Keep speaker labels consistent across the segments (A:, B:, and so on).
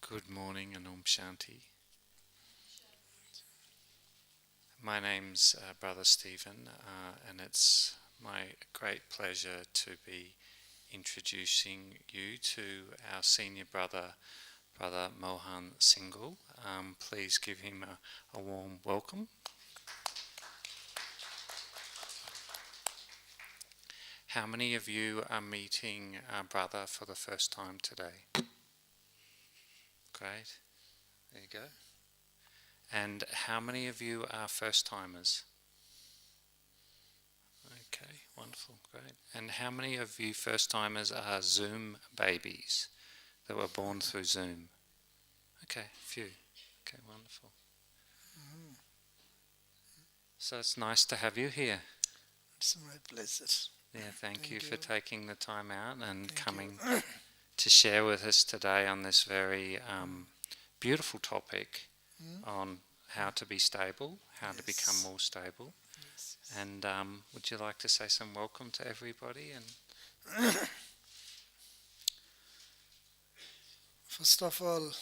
A: Good morning and Om Shanti. My name's Brother Stephen, and it's my great pleasure to be introducing you to our senior brother, Brother Mohan Singhal. Please give him a warm welcome. How many of you are meeting Brother for the first time today? Great. There you go. And how many of you are first-timers? Okay, wonderful, great. And how many of you first-timers are Zoom babies that were born through Zoom? Okay, a few. Okay, wonderful. So it's nice to have you here.
B: It's my pleasure.
A: Yeah, thank you for
B: you.
A: taking the time out and
B: Thank
A: coming
B: you.
A: to share with us today on this very beautiful topic on how to be stable, how to become more stable.
B: Yes.
A: And would you like to say some welcome to everybody? And
B: First of all,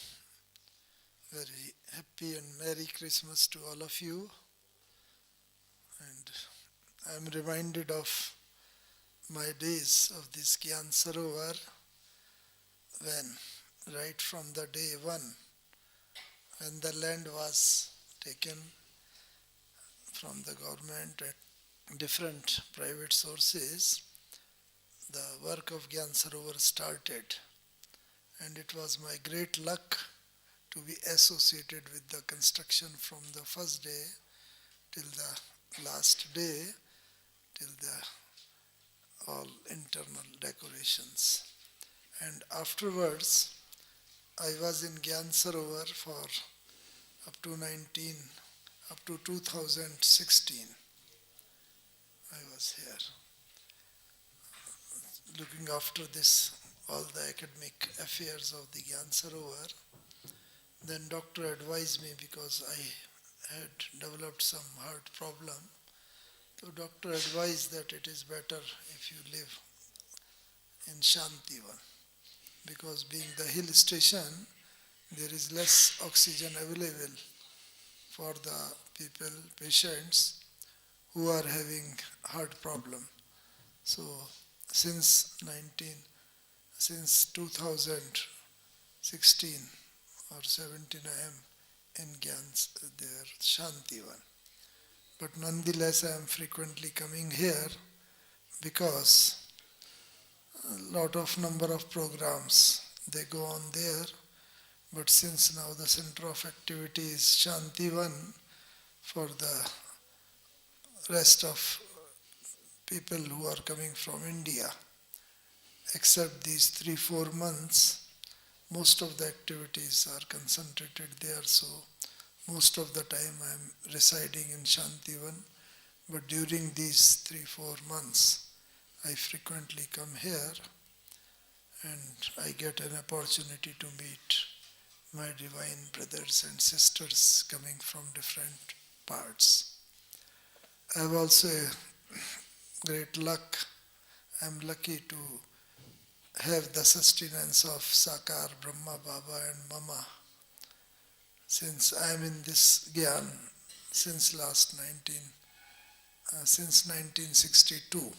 B: very happy and Merry Christmas to all of you. And I'm reminded of my days of this GyanSarovar when, right from the day one, when the land was taken from the government at different private sources, the work of GyanSarovar started. And it was my great luck to be associated with the construction from the first day till the last day, till the all internal decorations. And afterwards, I was in GyanSarovar for up to 2016. I was here, looking after this, all the academic affairs of the GyanSarovar. Then doctor advised me because I had developed some heart problem. So doctor advised that it is better if you live in Shantivan, because being the hill station, there is less oxygen available for the people, patients who are having heart problem. So since 2016 or 17, I am in there Shantivan. But nonetheless, I am frequently coming here because a lot of number of programs, they go on there. But since now the center of activity is Shantivan, for the rest of people who are coming from India, except these 3-4 months, most of the activities are concentrated there. So most of the time I am residing in Shantivan, but during these 3-4 months, I frequently come here and I get an opportunity to meet my divine brothers and sisters coming from different parts. I have also a great luck. I am lucky to have the sustenance of Sakar, Brahma, Baba and Mama. Since I am in this Gyan since 1962,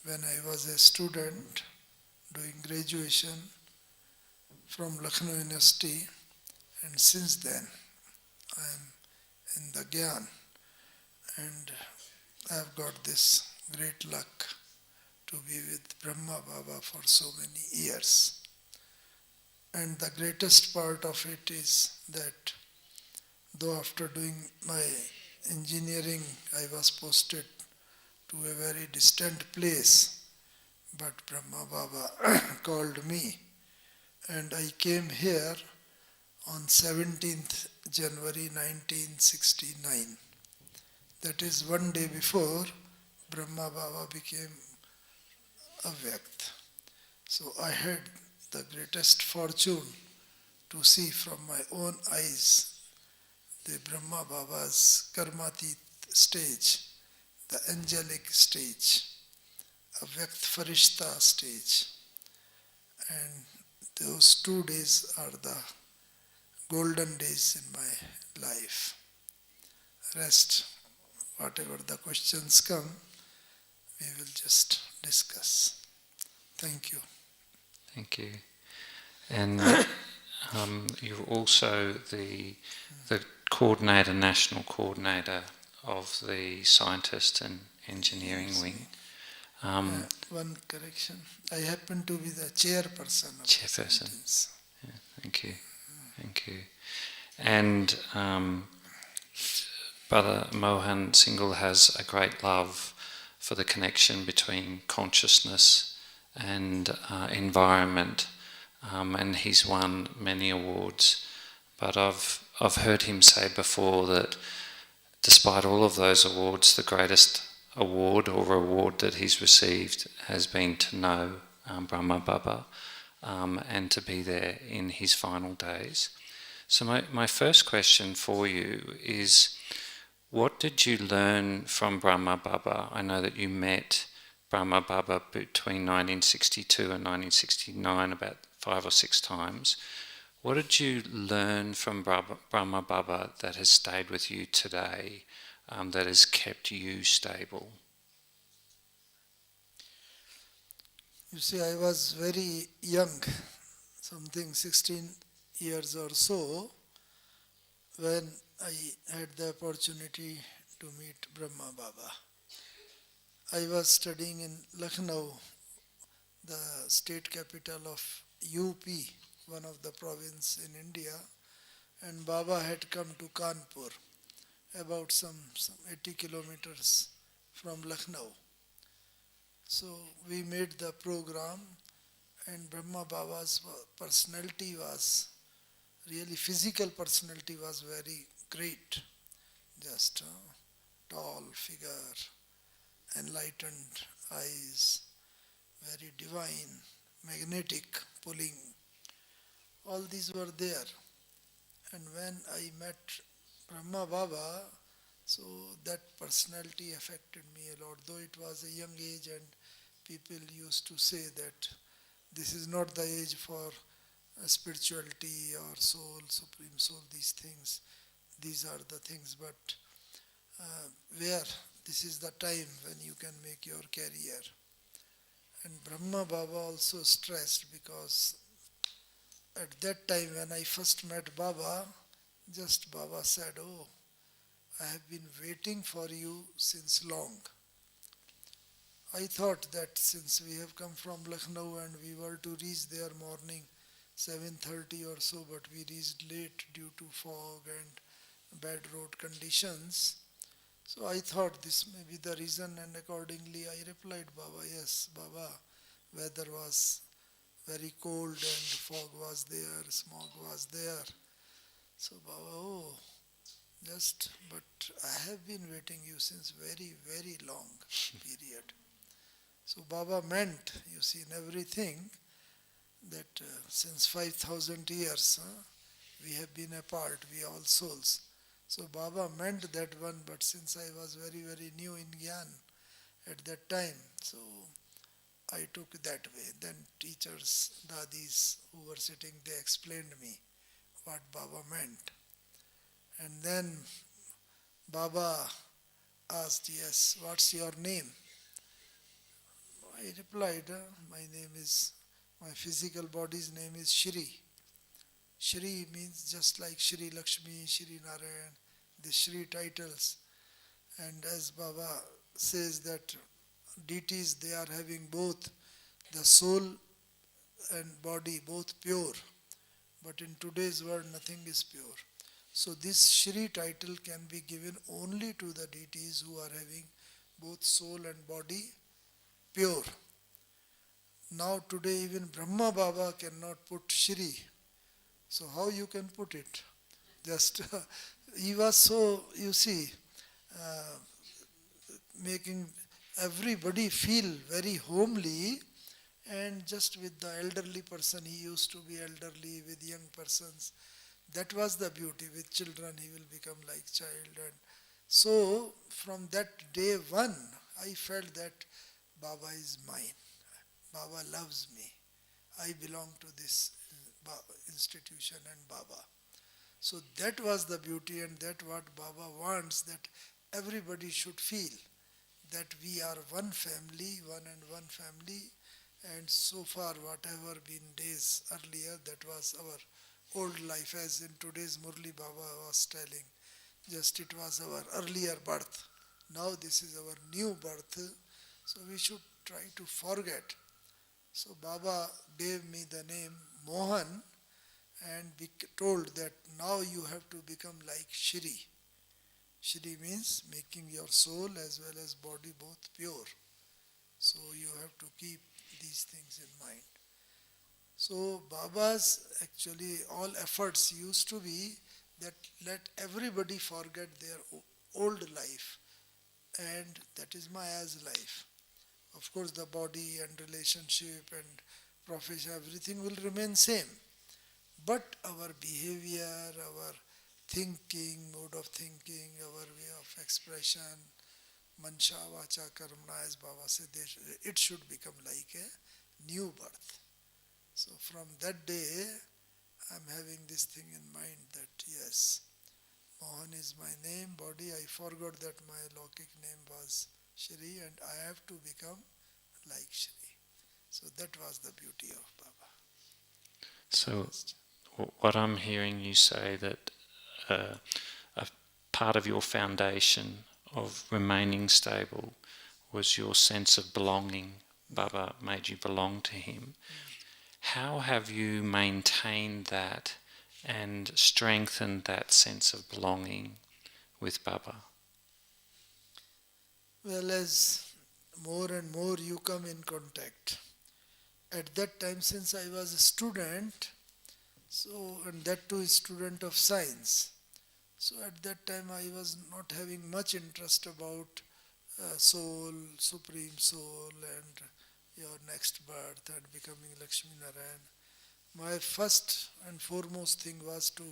B: when I was a student doing graduation from Lucknow University, and since then I am in the Gyan, and I have got this great luck to be with Brahma Baba for so many years. And the greatest part of it is that though after doing my engineering I was posted to a very distant place, but Brahma Baba called me and I came here on 17th January 1969. That is one day before Brahma Baba became Avyakt. So I had the greatest fortune to see from my own eyes the Brahma Baba's Karmatit stage, the angelic stage, Avyakt Farishta stage. And those 2 days are the golden days in my life. Rest, whatever the questions come, we will just discuss. Thank you.
A: Thank you. And you're also the coordinator, national coordinator of the scientist and engineering wing.
B: One correction. I happen to be the chairperson of
A: Chairperson.
B: the
A: Yeah, thank you. Thank you. And Brother Mohan Singhal has a great love for the connection between consciousness and environment, and he's won many awards. But I've heard him say before that despite all of those awards, the greatest award or reward that he's received has been to know Brahma Baba and to be there in his final days. So my first question for you is, what did you learn from Brahma Baba? I know that you met Brahma Baba between 1962 and 1969 about 5 or 6 times. What did you learn from Brahma Baba that has stayed with you today, that has kept you stable?
B: You see, I was very young, something 16 years or so, when I had the opportunity to meet Brahma Baba. I was studying in Lucknow, the state capital of UP, one of the province in India, and Baba had come to Kanpur, about some 80 kilometers from Lucknow. So we made the program, and Brahma Baba's personality was, really physical personality was very great. Just tall figure, enlightened eyes, very divine, magnetic, pulling. All these were there. And when I met Brahma Baba, so that personality affected me a lot. Though it was a young age and people used to say that this is not the age for spirituality or soul, supreme soul, these things. These are the things, but where this is the time when you can make your career. And Brahma Baba also stressed, because at that time when I first met Baba, just Baba said, "Oh, I have been waiting for you since long." I thought that since we have come from Lucknow and we were to reach there morning 7:30 or so, but we reached late due to fog and bad road conditions. So I thought this may be the reason, and accordingly I replied Baba, "Yes, Baba, weather was very cold and fog was there, smog was there." So Baba, "Oh, but I have been waiting you since very, very long period." So Baba meant, you see, in everything, that since 5,000 years we have been apart, we all souls. So Baba meant that one, but since I was very, very new in Gyan at that time, so I took that way. Then teachers, dadis who were sitting, they explained me what Baba meant. And then Baba asked, "Yes, what's your name?" I replied, my physical body's name is Shri. Shri means just like Shri Lakshmi, Shri Narayan, the Shri titles. And as Baba says that deities, they are having both the soul and body, both pure. But in today's world, nothing is pure. So this Shri title can be given only to the deities who are having both soul and body pure. Now today even Brahma Baba cannot put Shri. So how you can put it? Just he was so, you see, making everybody feel very homely, and just with the elderly person, he used to be elderly, with young persons. That was the beauty. With children, he will become like child. And so from that day one, I felt that Baba is mine. Baba loves me. I belong to this institution and Baba. So that was the beauty, and that what Baba wants, that everybody should feel that we are one family, one and one family, and so far whatever been days earlier, that was our old life, as in today's Murli Baba was telling, just it was our earlier birth. Now this is our new birth, so we should try to forget. So Baba gave me the name Mohan and told that now you have to become like Shri. Shri means making your soul as well as body both pure. So you have to keep these things in mind. So Baba's actually all efforts used to be that let everybody forget their old life, and that is Maya's life. Of course the body and relationship and profession, everything will remain same. But our behavior, our thinking, mode of thinking, our way of expression, mansha, vacha, karma, as Baba said, it should become like a new birth. So from that day, I'm having this thing in mind that yes, Mohan is my name, body. I forgot that my Lokik name was Shri, and I have to become like Shri. So that was the beauty of Baba.
A: So, what I'm hearing you say, that a part of your foundation of remaining stable was your sense of belonging. Baba made you belong to him. How have you maintained that and strengthened that sense of belonging with Baba?
B: Well, as more and more you come in contact. At that time, since I was a student, so and that too a student of science, so at that time I was not having much interest about soul, supreme soul, and your next birth and becoming Lakshmi Narayan. My first and foremost thing was to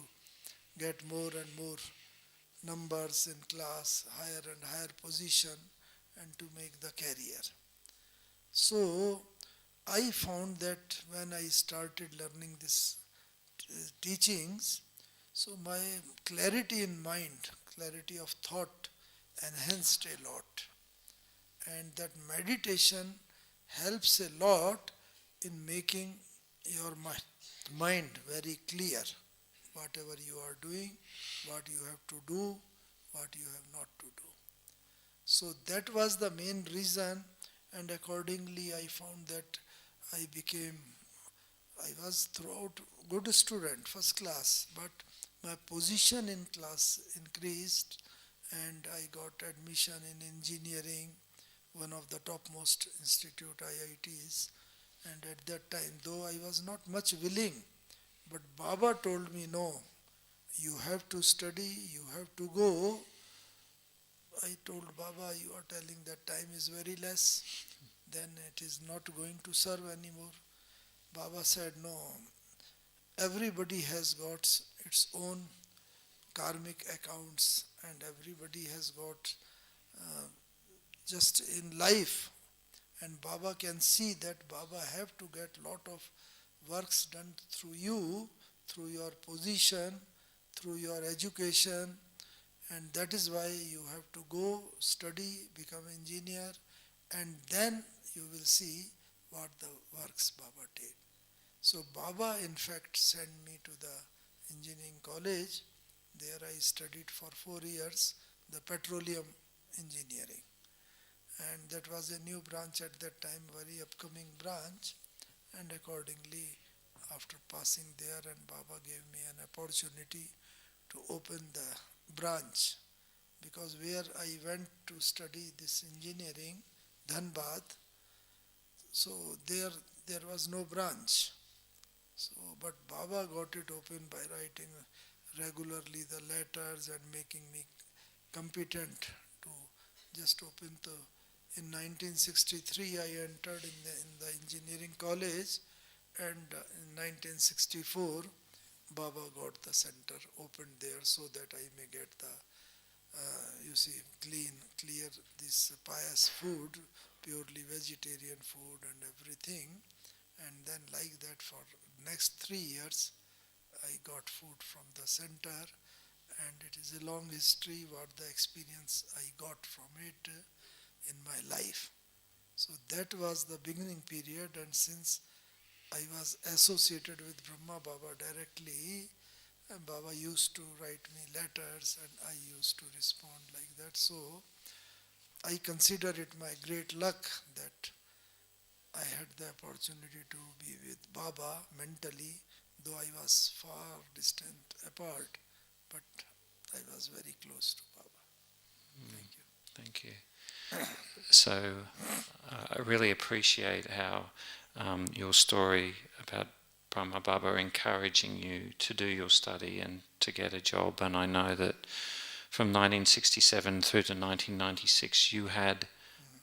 B: get more and more numbers in class, higher and higher position, and to make the career. So I found that when I started learning this teachings, so my clarity in mind, clarity of thought enhanced a lot. And that meditation helps a lot in making your mind very clear. Whatever you are doing, what you have to do, what you have not to do. So that was the main reason, and accordingly I found that I was throughout good student, first class, but my position in class increased, and I got admission in engineering, one of the topmost institute IITs. And at that time, though I was not much willing, but Baba told me, no, you have to study, you have to go. I told Baba, you are telling that time is very less, then it is not going to serve anymore. Baba said, no, everybody has got its own karmic accounts, and everybody has got uh, just in life, and Baba can see that Baba have to get lot of works done through you, through your position, through your education, and that is why you have to go study, become engineer, and then you will see what the works Baba did. So Baba in fact sent me to the engineering college. There I studied for 4 years the petroleum engineering, and that was a new branch at that time, very upcoming branch. And accordingly, after passing there, and Baba gave me an opportunity to open the branch, because where I went to study this engineering, Dhanbad, so there was no branch. So, but Baba got it open by writing regularly the letters and making me competent to just open the. In 1963, I entered in the engineering college, and in 1964, Baba got the center opened there so that I may get the, clear this pious food, purely vegetarian food and everything. And then like that for next 3 years, I got food from the center, and it is a long history what the experience I got from it in my life. So that was the beginning period, and since I was associated with Brahma Baba directly, and Baba used to write me letters and I used to respond like that. So I consider it my great luck that I had the opportunity to be with Baba mentally, though I was far distant apart, but I was very close to Baba. Thank you.
A: Thank you. So I really appreciate how your story about Brahma Baba encouraging you to do your study and to get a job. And I know that from 1967 through to 1996 you had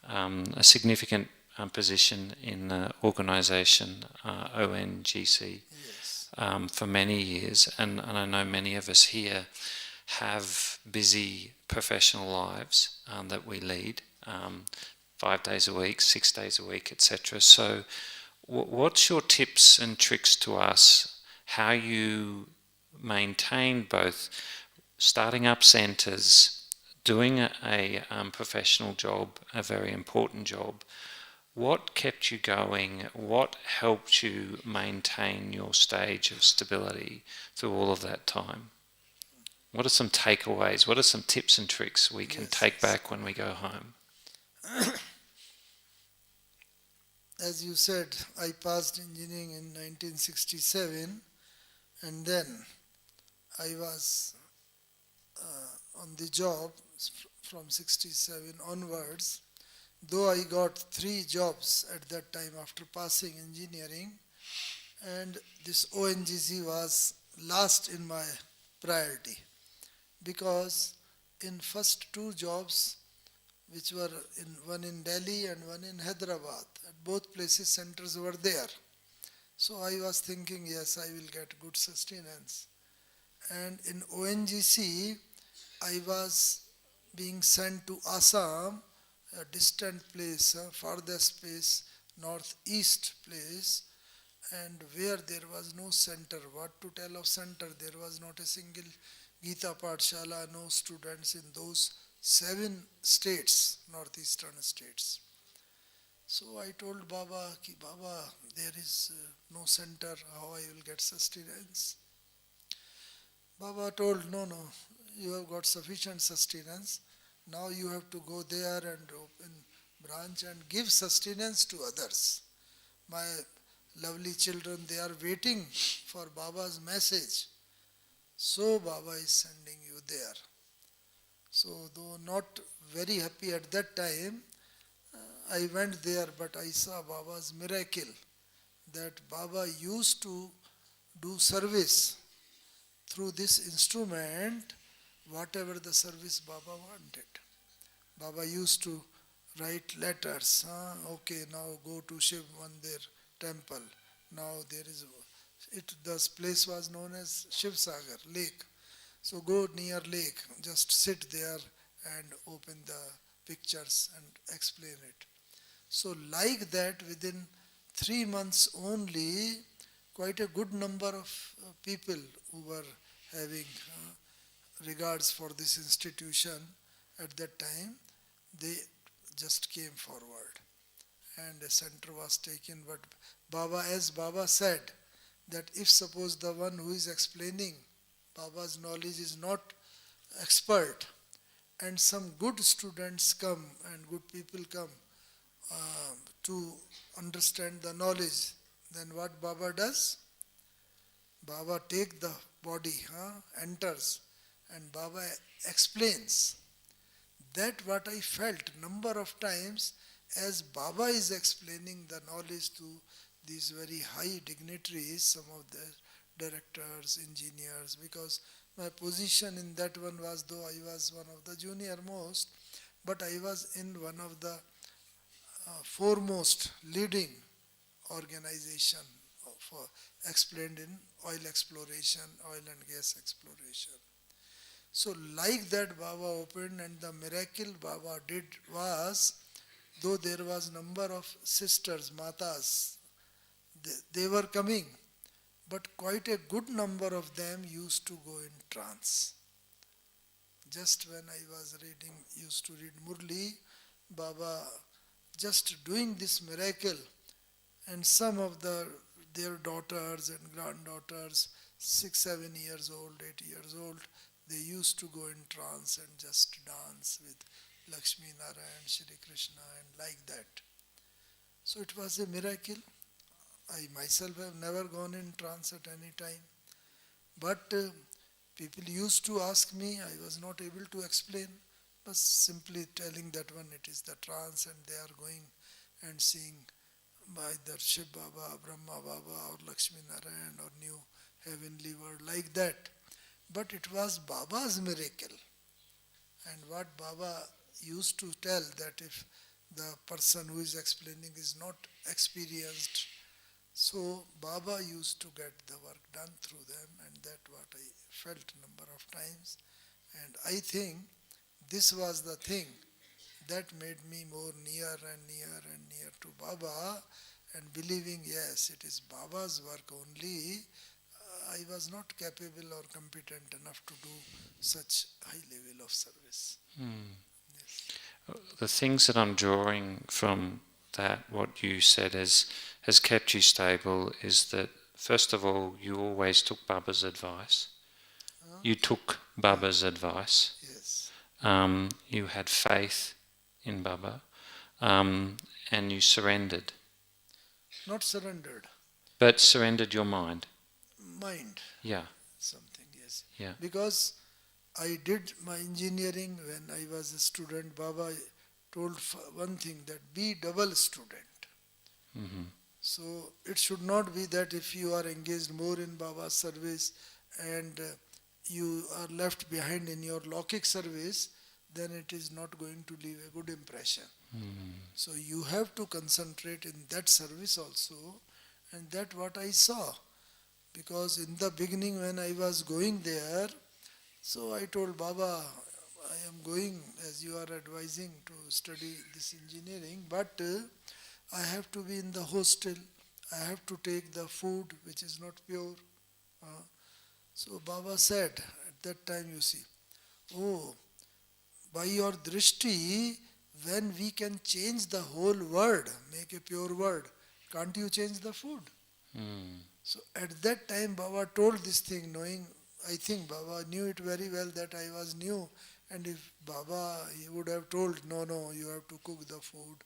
A: a significant position in the organisation ONGC
B: Yes.
A: for many years. And I know many of us here have busy professional lives that we lead, 5 days a week, 6 days a week, etc. So what's your tips and tricks to us, how you maintain both starting up centres, doing a professional job, a very important job? What kept you going? What helped you maintain your stage of stability through all of that time? What are some takeaways? What are some tips and tricks we can take back when we go home?
B: As you said, I passed engineering in 1967, and then I was on the job from 67 onwards. Though I got 3 jobs at that time after passing engineering, and this ONGC was last in my priority, because in first 2 jobs, which were one in Delhi and one in Hyderabad, at both places centers were there. So I was thinking, yes, I will get good sustenance. And in ONGC, I was being sent to Assam, a distant place, farthest place, northeast place, and where there was no center. What to tell of center? There was not a single Gita Pathshala, no students in those 7 states, northeastern states. So I told Baba, ki Baba, there is no center, how I will get sustenance? Baba told, no, you have got sufficient sustenance. Now you have to go there and open branch and give sustenance to others. My lovely children, they are waiting for Baba's message. So Baba is sending you there. So though not very happy at that time, I went there, but I saw Baba's miracle, that Baba used to do service through this instrument, whatever the service Baba wanted. Baba used to write letters. Okay, now go to Shiv Mandir temple. Now there is this place was known as Shiv Sagar lake. So go near lake, just sit there and open the pictures and explain it. So like that, within 3 months only, quite a good number of people who were having regards for this institution at that time, they just came forward and a center was taken. But Baba, as Baba said, that if suppose the one who is explaining, Baba's knowledge is not expert, and some good students come and good people come to understand the knowledge, then what Baba does? Baba take the body, enters, and Baba explains. That what I felt number of times as Baba is explaining the knowledge to these very high dignitaries, some of the directors, engineers, because my position in that one was, though I was one of the junior most, but I was in one of the foremost leading organization for explained in oil exploration, oil and gas exploration. So like that Baba opened, and the miracle Baba did was, though there was number of sisters, matas, they were coming, but quite a good number of them used to go in trance. Just when I was used to read Murli, Baba just doing this miracle, and some of their daughters and granddaughters, 6, 7 years old, 8 years old, they used to go in trance and just dance with Lakshmi Narayan, Shri Krishna, and like that. So it was a miracle. I myself have never gone in trance at any time. But people used to ask me, I was not able to explain, but simply telling that one it is the trance and they are going and seeing either Shiv Baba, Brahma Baba or Lakshmi Narayan or new heavenly world like that. But it was Baba's miracle. And what Baba used to tell that if the person who is explaining is not experienced, so Baba used to get the work done through them, and that what I felt number of times. And I think this was the thing that made me more near and near and near to Baba, and believing, yes, it is Baba's work only. I was not capable or competent enough to do such high level of service. Yes.
A: The things that I'm drawing from that, what you said has kept you stable, is that first of all, you always took Baba's advice. You took Baba's advice.
B: Yes.
A: You had faith in Baba, and you surrendered.
B: Not surrendered.
A: But surrendered your mind.
B: Mind.
A: Yeah.
B: Something, yes.
A: Yeah.
B: Because I did my engineering when I was a student. Baba told one thing, that be double student.
A: Mm-hmm.
B: So it should not be that if you are engaged more in Baba's service and you are left behind in your Lokik service, then it is not going to leave a good impression.
A: Mm-hmm.
B: So you have to concentrate in that service also, and that what I saw. Because in the beginning when I was going there, so I told Baba, I am going as you are advising to study this engineering, but I have to be in the hostel. I have to take the food which is not pure. So Baba said at that time, you see, oh, by your drishti, when we can change the whole world, make a pure world, can't you change the food?
A: Mm.
B: So at that time Baba told this thing, knowing, I think Baba knew it very well that I was new, and if Baba, he would have told, no, you have to cook the food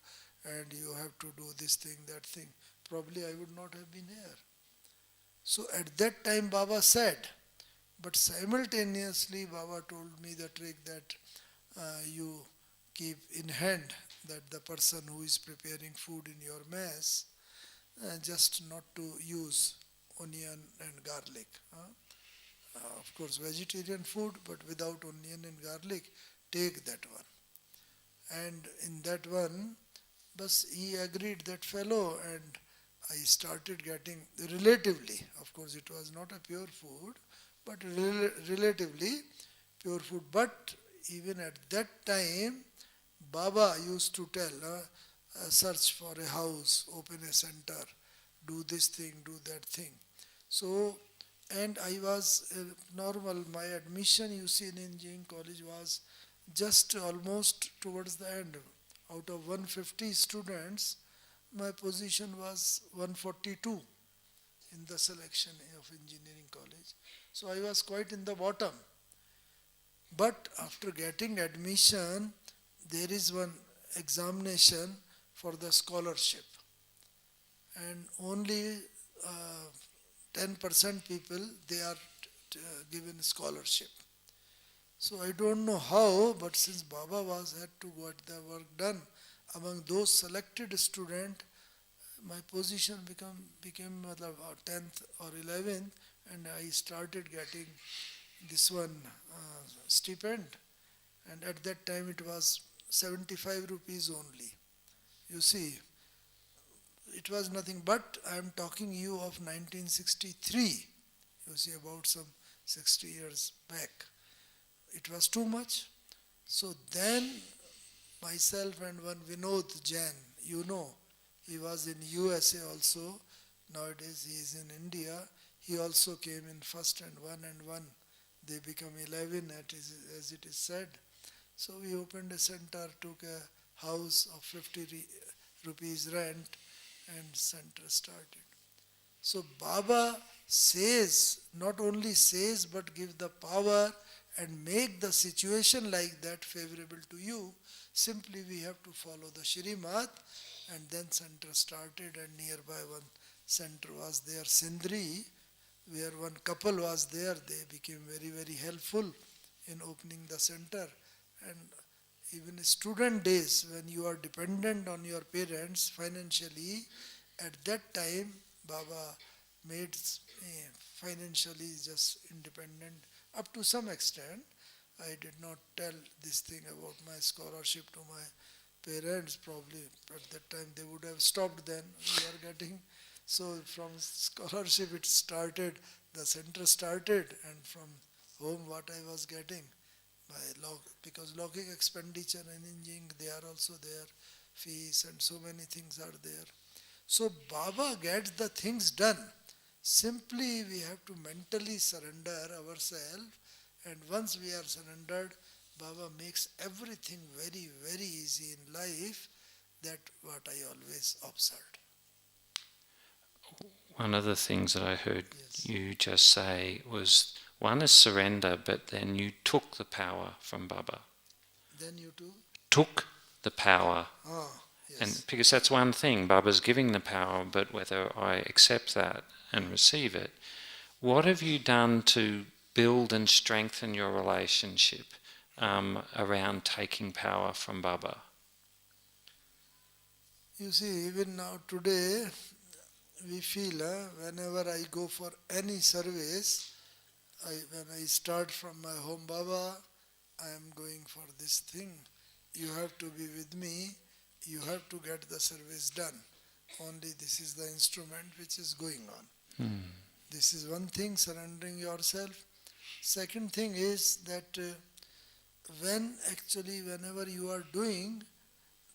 B: and you have to do this thing, that thing, probably I would not have been here. So at that time Baba said, but simultaneously Baba told me the trick that you keep in hand that the person who is preparing food in your mess, just not to use onion and garlic. Of course vegetarian food, but without onion and garlic, take that one. And in that one, bas he agreed, that fellow, and I started getting relatively, of course it was not a pure food, but relatively pure food. But even at that time, Baba used to tell, search for a house, open a center, do this thing, do that thing. So, and I was normal, my admission, you see, in engineering college was just almost towards the end. Out of 150 students, my position was 142 in the selection of engineering college. So I was quite in the bottom. But after getting admission, there is one examination for the scholarship. And only 10% people, they are given scholarship. So I don't know how, but since Baba had to get the work done, among those selected students, my position became 10th or 11th, and I started getting this one stipend. And at that time it was 75 rupees only. You see, it was nothing, but I am talking you of 1963. You see, about some 60 years back. It was too much. So then myself and one Vinod Jain, you know, he was in USA also, Nowadays he is in India. He also came in first and one. They become 11 as it is said. So we opened a center, took a house of 50 rupees rent and center started. So Baba says, not only says but give the power and make the situation like that favorable to you. Simply we have to follow the Shrimad, and then center started, and nearby one center was there, Sindri, where one couple was there. They became very, very helpful in opening the center. And even student days, when you are dependent on your parents financially, at that time Baba made me financially just independent up to some extent. I did not tell this thing about my scholarship to my parents. Probably at that time they would have stopped then. We are getting, so from scholarship it started, the center started, and from home what I was getting, because logging expenditure and engineering, they are also there, fees and so many things are there. So Baba gets the things done. Simply we have to mentally surrender ourselves, and once we are surrendered, Baba makes everything very, very easy in life. That what I always observed.
A: One of the things that I heard
B: Yes.
A: you just say was, one is surrender, but then you took the power from Baba.
B: Then you too?
A: Took the power.
B: Yes.
A: And because that's one thing, Baba's giving the power, but whether I accept that and receive it. What have you done to build and strengthen your relationship around taking power from Baba?
B: You see, even now today, we feel whenever I go for any service, when I start from my home, Baba, I am going for this thing. You have to be with me. You have to get the service done. Only this is the instrument which is going on. This is one thing, surrendering yourself. Second thing is that whenever you are doing,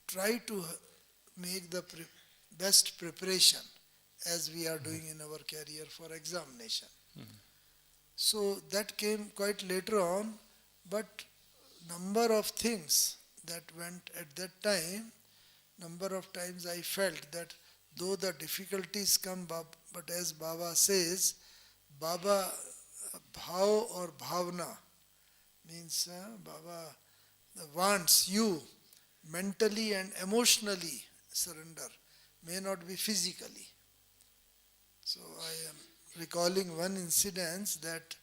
B: try to make the best preparation as we are doing in our career for examination. So that came quite later on, but number of things that went at that time, number of times I felt that though the difficulties come, but as Baba says, Baba bhav or bhavna means Baba wants you mentally and emotionally surrender, may not be physically. So I am recalling one incident that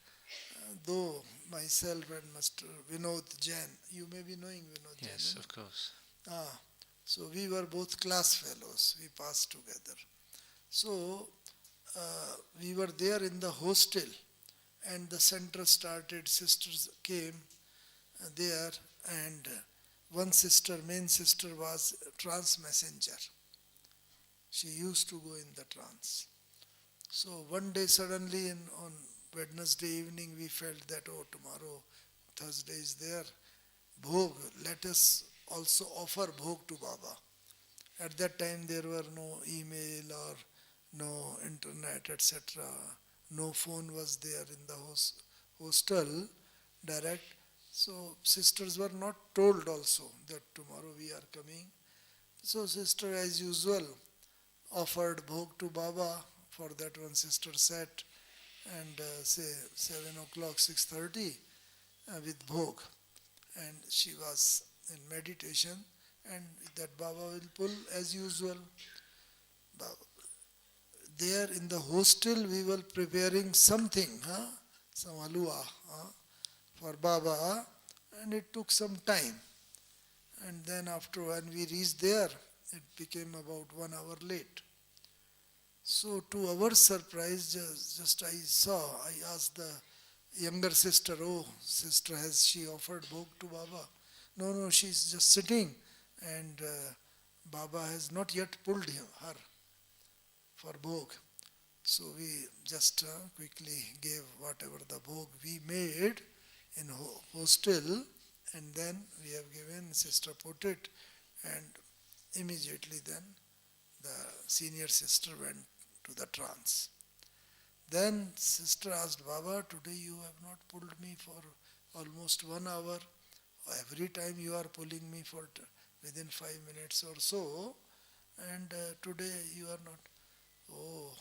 B: though myself and Mr. Vinod Jain, you may be knowing Vinod Jain.
A: Yes, of course.
B: So we were both class fellows, we passed together. So we were there in the hostel, and the center started, sisters came there, and one sister, main sister, was trance messenger. She used to go in the trance. So one day suddenly on Wednesday evening we felt that, oh, tomorrow Thursday is there, bhog, let us also offer bhog to Baba. At that time there were no email or no internet, etc. No phone was there in the hostel direct. So sisters were not told also that tomorrow we are coming. So sister as usual offered bhog to Baba. For that one sister sat and say 7 o'clock, 6:30 with bhog. And she was in meditation, and that Baba will pull as usual. There in the hostel we were preparing something, some halwa for Baba, and it took some time. And then after when we reached there, it became about 1 hour late. So to our surprise, just I asked the younger sister, oh sister, has she offered bhog to Baba? No, she's just sitting, and Baba has not yet pulled her for bhog. So we just quickly gave whatever the bhog we made in hostel, and then we have given, sister put it, and immediately then the senior sister went to the trance. Then sister asked, Baba, today you have not pulled me for almost 1 hour. Every time you are pulling me for within 5 minutes or so, and today you are not. Oh,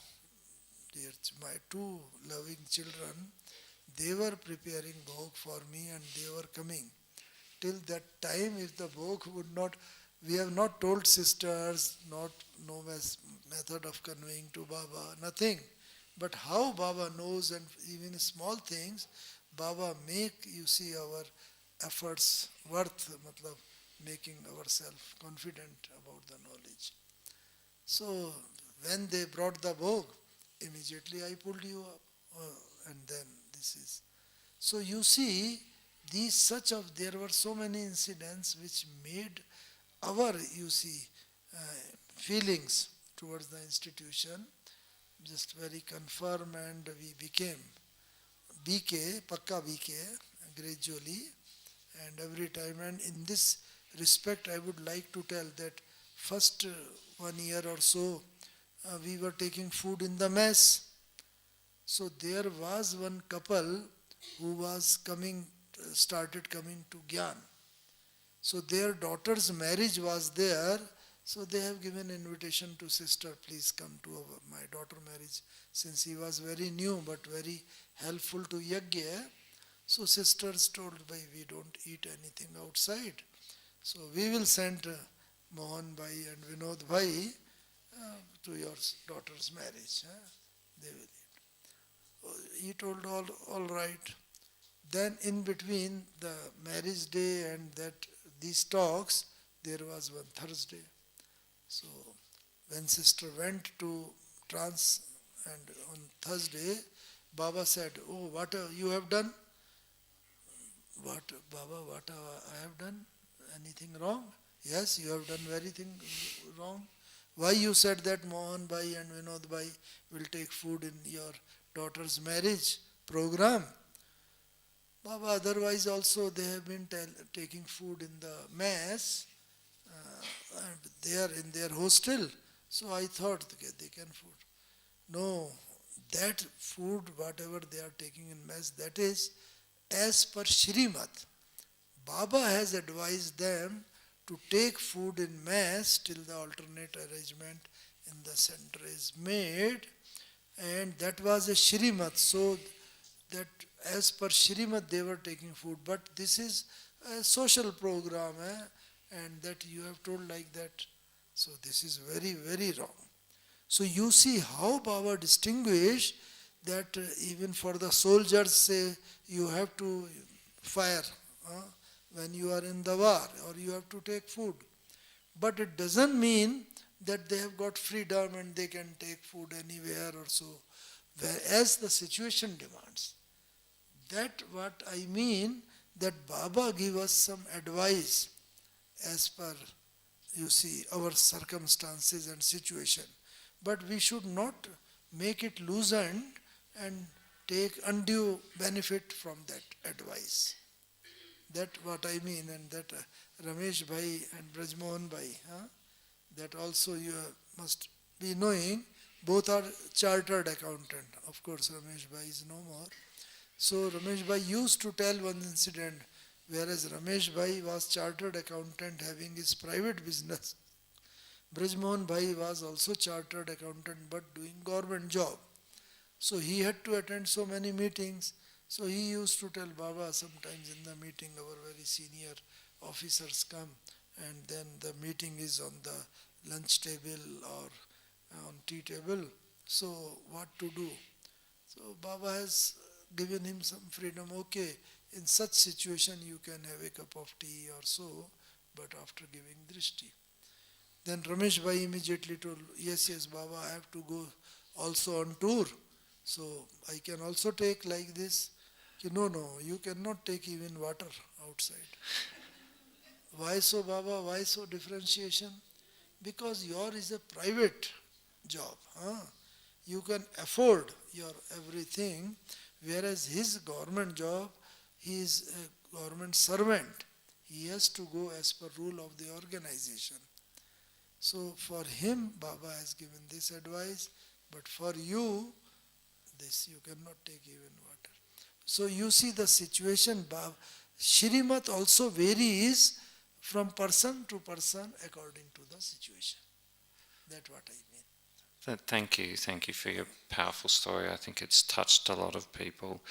B: dear, my two loving children, they were preparing bhog for me and they were coming. Till that time, if the bhog would not, we have not told sisters, not no method of conveying to Baba, nothing. But how Baba knows, and even small things, Baba make, you see, our efforts worth, matlab, making ourselves confident about the knowledge. So when they brought the bhog, immediately I pulled you up, and then this is. So you see, these such of there were so many incidents which made our, you see, feelings towards the institution just very confirm, and we became BK, Pakka BK, gradually, and every time. And in this respect, I would like to tell that first 1 year or so, we were taking food in the mess. So there was one couple who was coming, started coming to Gyan. So their daughter's marriage was there. So they have given invitation to sister, please come to my daughter marriage. Since he was very new but very helpful to Yagya, so sisters told, we don't eat anything outside. So we will send Mohan Bhai and Vinod Bhai to your daughter's marriage. They will eat. He told all right. Then in between the marriage day and these talks, there was one Thursday. So when sister went to trance, and on Thursday, Baba said, oh, what you have done? What, Baba, what I have done? Anything wrong? Yes, you have done very thing wrong. Why you said that Mohan Bhai and Vinod Bhai will take food in your daughter's marriage program? Baba, otherwise also they have been taking food in the mess, there in their hostel. So I thought they can food. No, that food, whatever they are taking in mess, that is as per Shrimad. Baba has advised them to take food in mess till the alternate arrangement in the center is made, and that was a Shrimad. So that as per Shrimad they were taking food, but this is a social program, and that you have told like that. So this is very, very wrong. So you see how Baba distinguished that even for the soldiers, say you have to fire when you are in the war, or you have to take food. But it doesn't mean that they have got freedom and they can take food anywhere or so, whereas the situation demands. That what I mean, that Baba give us some advice as per, you see, our circumstances and situation. But we should not make it loosened and take undue benefit from that advice. That what I mean, and that Ramesh Bhai and Brajmohan Bhai, that also you must be knowing, both are chartered accountant. Of course, Ramesh Bhai is no more. So Ramesh Bhai used to tell one incident, whereas Ramesh Bhai was chartered accountant having his private business. Brajmohan Bhai was also chartered accountant but doing government job. So he had to attend so many meetings. So he used to tell Baba, sometimes in the meeting our very senior officers come, and then the meeting is on the lunch table or on tea table. So what to do? So Baba has given him some freedom. Okay, in such situation you can have a cup of tea or so, but after giving drishti. Then Ramesh Bhai immediately told, yes, Baba, I have to go also on tour. So I can also take like this. No, you cannot take even water outside. Why so, Baba? Why so differentiation? Because your is a private job. You can afford your everything, whereas his government job, he is a government servant. He has to go as per rule of the organization. So for him, Baba has given this advice, But for you, this you cannot take even water. So you see the situation, Shrimat also varies from person to person according to the situation. That's what I mean.
A: Thank you for your powerful story. I think it's touched a lot of people.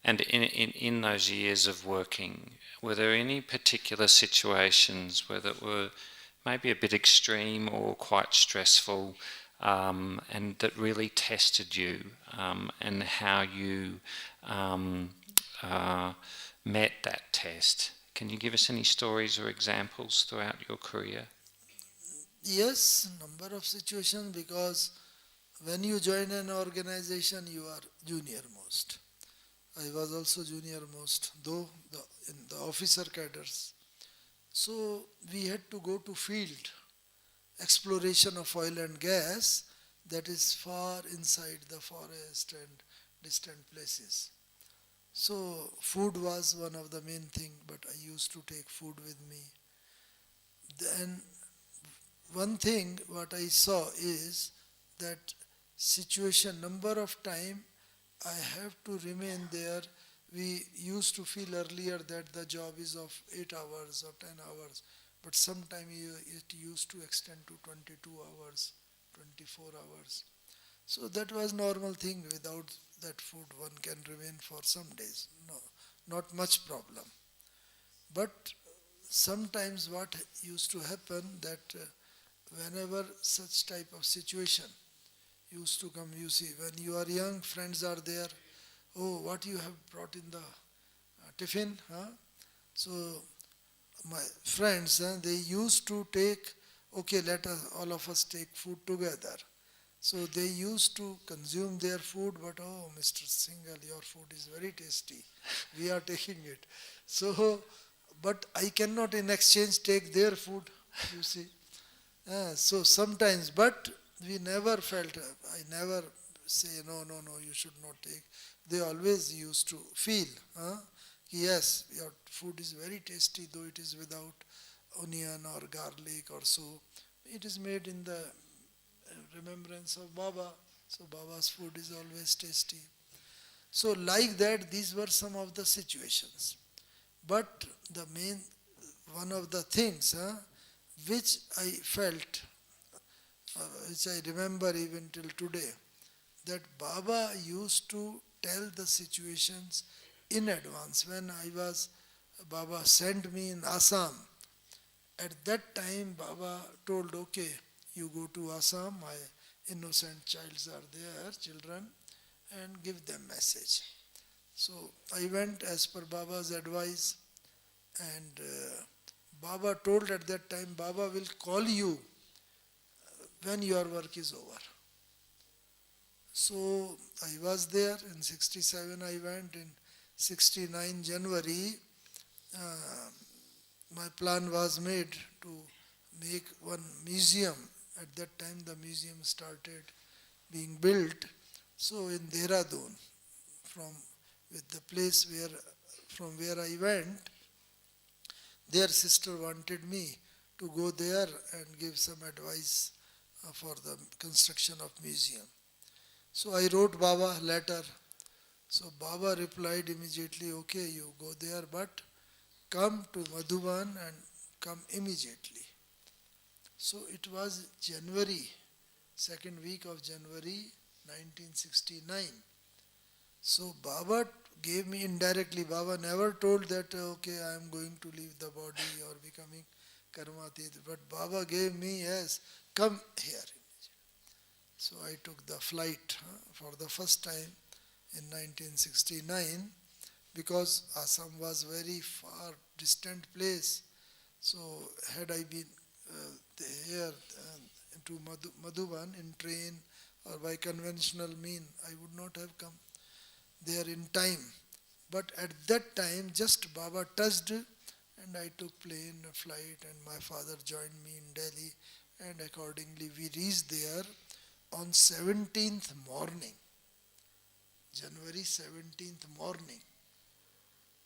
A: And in those years of working, were there any particular situations where that were maybe a bit extreme or quite stressful, and that really tested you, and how you met that test? Can you give us any stories or examples throughout your career?
B: Yes, number of situations, because when you join an organization, you are junior most. I was also junior most, though in the officer cadres. So we had to go to field exploration of oil and gas that is far inside the forest and distant places. So food was one of the main thing, but I used to take food with me. Then one thing what I saw is that situation, number of time I have to remain there. We used to feel earlier that the job is of 8 hours or 10 hours, but sometime it used to extend to 22 hours, 24 hours. So that was normal thing. Without that food one can remain for some days. No, not much problem. But sometimes what used to happen that whenever such type of situation used to come, you see, when you are young, friends are there. Oh, what you have brought in the tiffin? Huh? So my friends, they used to take, okay, let us, all of us take food together. So they used to consume their food, but oh, Mr. Singhal, your food is very tasty. We are taking it. So, but I cannot in exchange take their food, you see. So sometimes, but we never felt, I never say, no, no, no, you should not take. They always used to feel, yes, your food is very tasty, though it is without onion or garlic or so. It is made in the remembrance of Baba. So Baba's food is always tasty. So like that, these were some of the situations. But the main, one of the things which I felt, which I remember even till today, that Baba used to tell the situations in advance. When Baba sent me in Assam, at that time Baba told, okay, you go to Assam, my innocent childs are there, children, and give them message. So I went as per Baba's advice, and Baba told at that time, Baba will call you when your work is over. So I was there in 67, I went in 69 January. My plan was made to make one museum. At that time the museum started being built. So in Dehradun, with the place from where I went, their sister wanted me to go there and give some advice for the construction of museum. So I wrote Baba a letter. So Baba replied immediately, okay, you go there, but come to Madhuban and come immediately. So it was January, second week of January 1969. So Baba gave me indirectly. Baba never told that, okay, I am going to leave the body or becoming karmatit. But Baba gave me, yes, come here. So I took the flight for the first time in 1969, because Assam was very far distant place. So had I been here to Madhuban in train or by conventional mean, I would not have come there in time. But at that time, just Baba touched, and I took plane, flight, and my father joined me in Delhi, and accordingly we reached there on 17th morning, January 17th morning.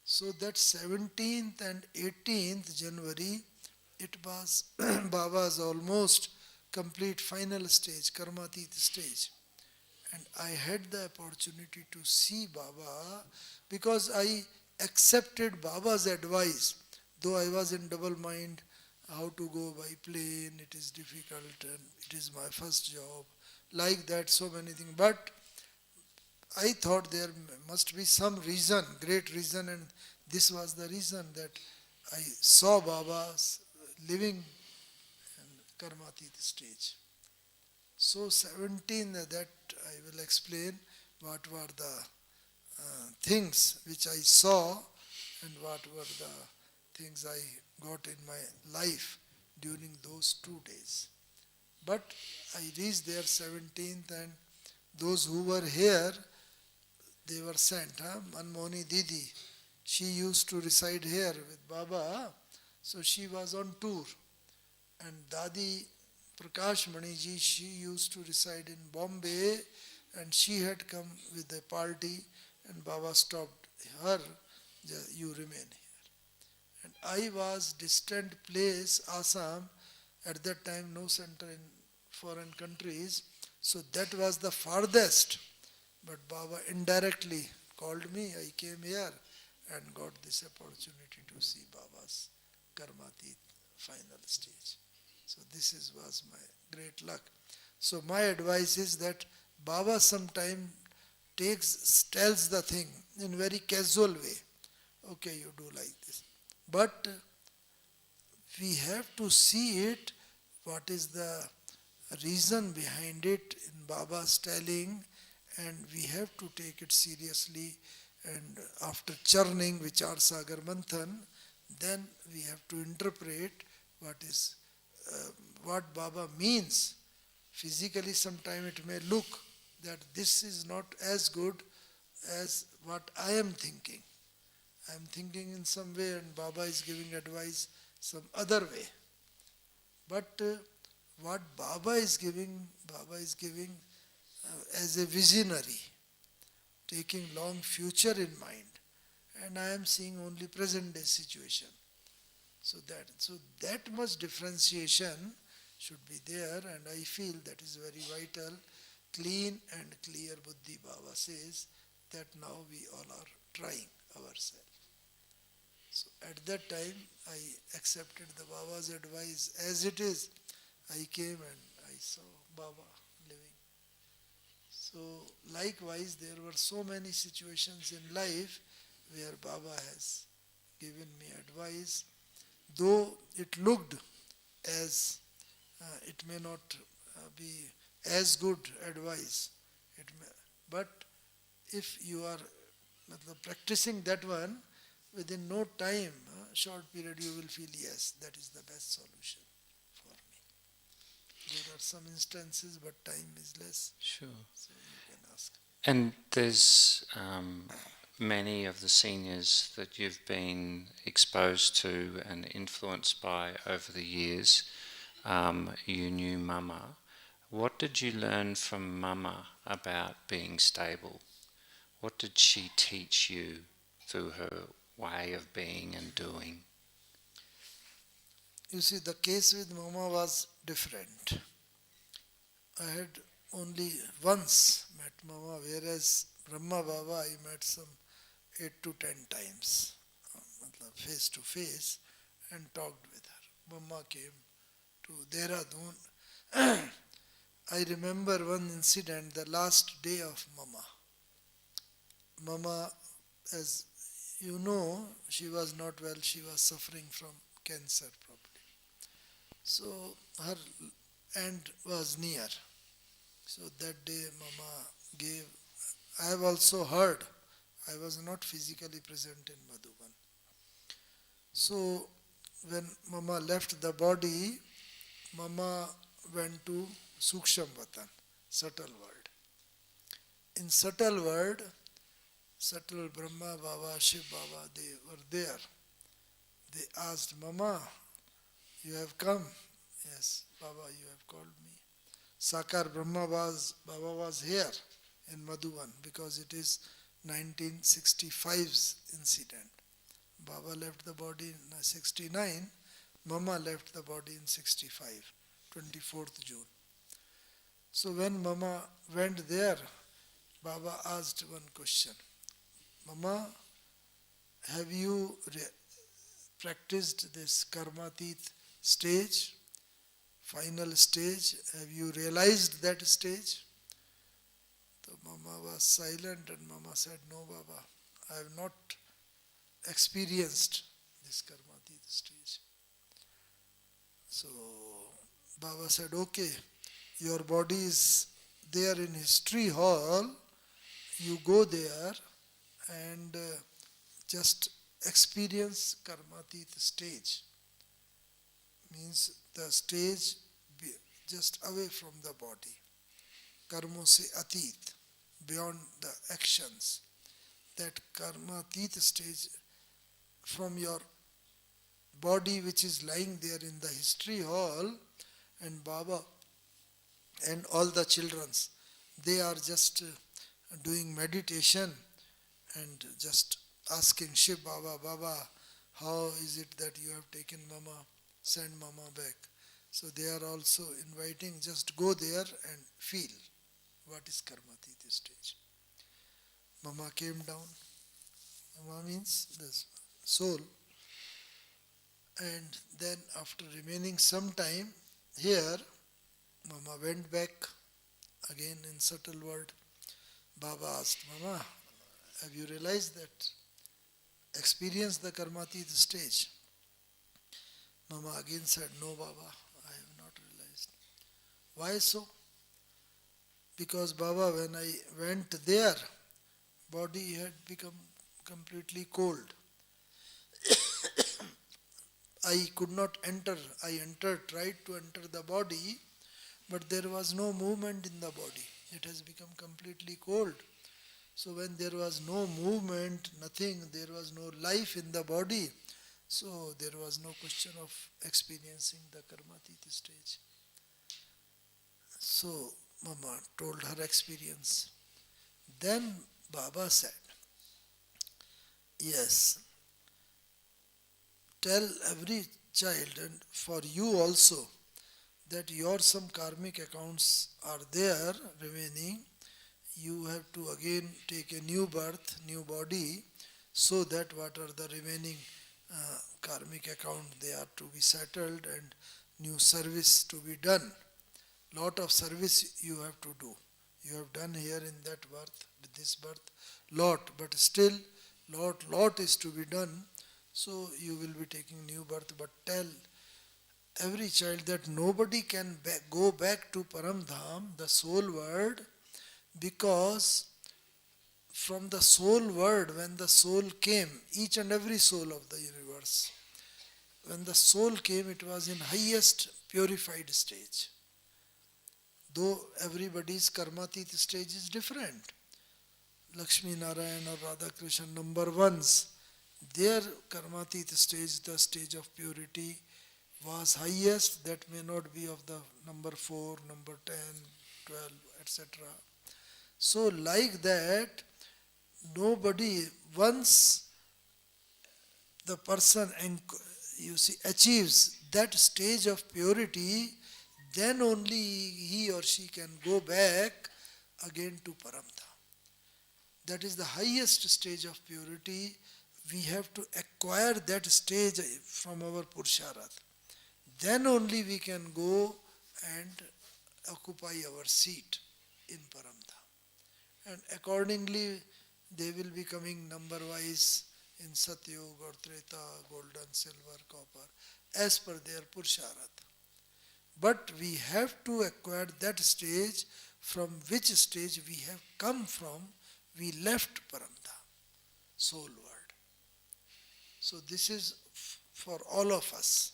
B: So that 17th and 18th January, it was Baba's almost complete final stage, Karmatit stage. And I had the opportunity to see Baba because I accepted Baba's advice. Though I was in double mind, how to go by plane, it is difficult and it is my first job. Like that, so many things. But I thought there must be some reason, great reason, and this was the reason that I saw Baba's living in Karmatit stage. So 17, that I will explain what were the things which I saw and what were the things I got in my life during those 2 days. But I reached there 17th, and those who were here, they were sent. Manmoni Didi, she used to reside here with Baba, so she was on tour. And Dadi Prakash Maniji, she used to reside in Bombay, and she had come with a party, and Baba stopped her, you remain here. And I was distant place, Assam, at that time no center in foreign countries, so that was the farthest. But Baba indirectly called me, I came here and got this opportunity to see Baba's Karmatit final stage. So this was my great luck. So my advice is that Baba sometime tells the thing in very casual way. Okay, you do like this. But we have to see it, what is the reason behind it in Baba's telling, and we have to take it seriously. And after churning Vichar Sagar Manthan, then we have to interpret what Baba means. Physically, sometimes it may look that this is not as good as what I am thinking. I am thinking in some way, and Baba is giving advice some other way. But what Baba is giving as a visionary, taking long future in mind, and I am seeing only present day situation. So that much differentiation should be there, and I feel that is very vital. Clean and clear buddhi, Baba says, that now we all are trying ourselves. So at that time, I accepted the Baba's advice as it is. I came and I saw Baba living. So likewise, there were so many situations in life where Baba has given me advice, though it looked as it may not be as good advice. But if you are practicing that one, within no time, short period, you will feel, yes, that is the best solution for me. There are some instances, but time is less.
A: Sure.
B: So you can ask.
A: And there's many of the seniors that you've been exposed to and influenced by over the years. You knew Mama. What did you learn from Mama about being stable? What did she teach you through her way of being and doing?
B: You see, the case with Mama was different. I had only once met Mama, whereas Brahma Baba I met some 8 to 10 times, face to face, and talked with her. Mama came to Dehradun. I remember one incident, the last day of Mama. Mama, as you know, she was not well, she was suffering from cancer probably. So her end was near. So that day Mama gave, I have also heard, I was not physically present in Madhuban. So when Mama left the body, Mama went to Suksham Vatan, subtle world. In subtle world, subtle Brahma Baba, Shiv Baba, they were there. They asked, Mama, you have come? Yes, Baba, you have called me. Sakar Baba was here in Madhuban because it is 1965's incident. Baba left the body in 69, Mama left the body in 65, 24th June. So when Mama went there, Baba asked one question. Mama, have you practiced this karmatit stage, final stage? Have you realized that stage? So Mama was silent and Mama said, no Baba, I have not experienced this karmatit stage. So Baba said, okay, your body is there in history hall, you go there and just experience karmatit stage. Means the stage just away from the body. Karmo se atit, beyond the actions. That karmatit stage from your body which is lying there in the history hall, and Baba and all the childrens, they are just doing meditation and just asking Shiv Baba, Baba, how is it that you have taken Mama, send Mama back? So they are also inviting, just go there and feel what is karmatit stage. Mama came down. Mama means the soul. And then after remaining some time here, Mama went back again in subtle word. Baba asked, Mama, have you realized that? Experienced the karmatit stage? Mama again said, no Baba, I have not realized. Why so? Because Baba, when I went there, body had become completely cold. I could not enter. I entered, tried to enter the body, but there was no movement in the body. It has become completely cold. So when there was no movement, nothing, there was no life in the body, so there was no question of experiencing the karmatit stage. So Mama told her experience. Then Baba said, yes, tell every child and for you also that your some karmic accounts are there remaining. You have to again take a new birth, new body, so that what are the remaining karmic account, they are to be settled and new service to be done. Lot of service you have to do. You have done here in that birth, with this birth, lot, but still lot is to be done. So you will be taking new birth, but tell every child that nobody can go back to Paramdham, the soul world, because from the soul world, when the soul came, each and every soul of the universe, when the soul came, it was in highest purified stage. Though everybody's karmatit stage is different. Lakshmi Narayan or Radha Krishna number ones, their karmatit stage, the stage of purity, was highest. That may not be of the number 4, number 10, 12, etc. So like that, nobody, once the person achieves that stage of purity, then only he or she can go back again to Paramdham. That is the highest stage of purity. We have to acquire that stage from our Purusharth. Then only we can go and occupy our seat in Paramdham. And accordingly, they will be coming number-wise in Satyug or Treta, golden, silver, copper, as per their Purusharth. But we have to acquire that stage from which stage we have come from. We left Paramdham, soul world. So this is for all of us,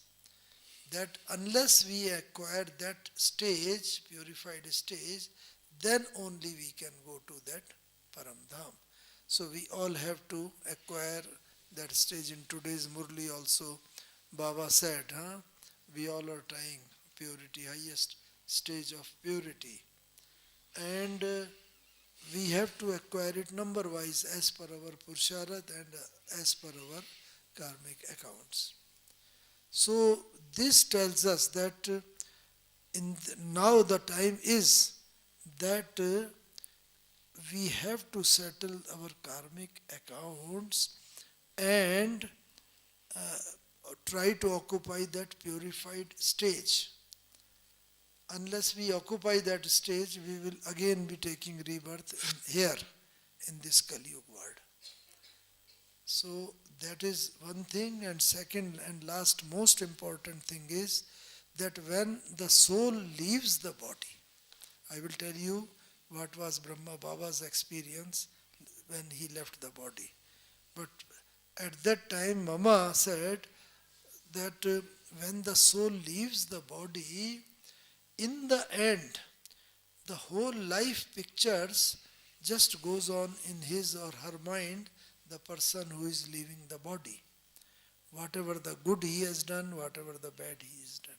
B: that unless we acquire that stage, purified stage, then only we can go to that Paramdham. So we all have to acquire that stage. In today's Murli also, Baba said, we all are trying purity, highest stage of purity. And we have to acquire it number-wise as per our Purusharth and as per our karmic accounts. So this tells us that now the time is that we have to settle our karmic accounts and try to occupy that purified stage. Unless we occupy that stage, we will again be taking rebirth here in this Kali Yuga world. So that is one thing, and second and last most important thing is that when the soul leaves the body, I will tell you what was Brahma Baba's experience when he left the body. But at that time, Mama said that when the soul leaves the body, in the end, the whole life pictures just goes on in his or her mind, the person who is leaving the body. Whatever the good he has done, whatever the bad he has done.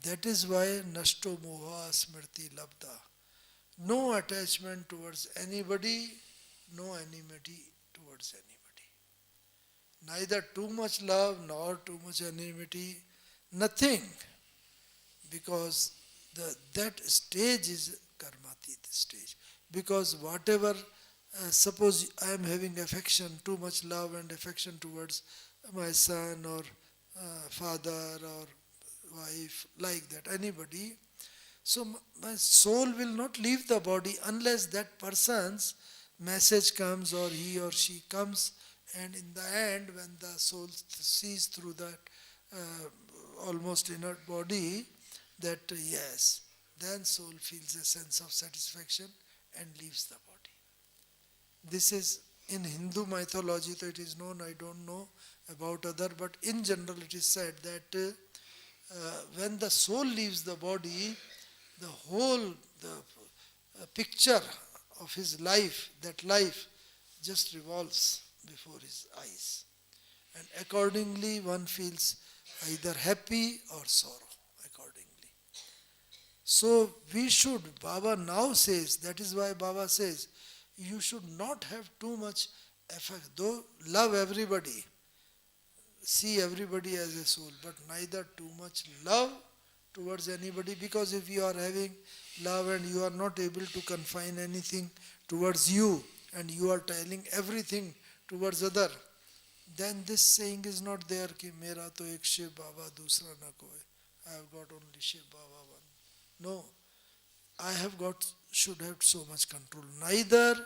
B: That is why Nashto Moha Smriti Labda. No attachment towards anybody, no enmity towards anybody. Neither too much love nor too much enmity, nothing. Because that stage is karmatit stage. Because whatever, suppose I am having affection, too much love and affection towards my son or father or wife, like that, anybody. So my soul will not leave the body unless that person's message comes or he or she comes, and in the end, when the soul sees through that almost inert body, that yes, then soul feels a sense of satisfaction and leaves the body. This is in Hindu mythology, so it is known, I don't know about other, but in general it is said that when the soul leaves the body, the whole picture of his life, that life just revolves before his eyes. And accordingly one feels either happy or sorrow accordingly. So we should, Baba now says, that is why Baba says, you should not have too much affect, though love everybody, see everybody as a soul, but neither too much love towards anybody, because if you are having love and you are not able to confine anything towards you and you are telling everything towards other, then this saying is not there ki mera to ek Shiv Baba dusra na koi. I have got only Shiv Baba one. No, I have got, should have so much control. Neither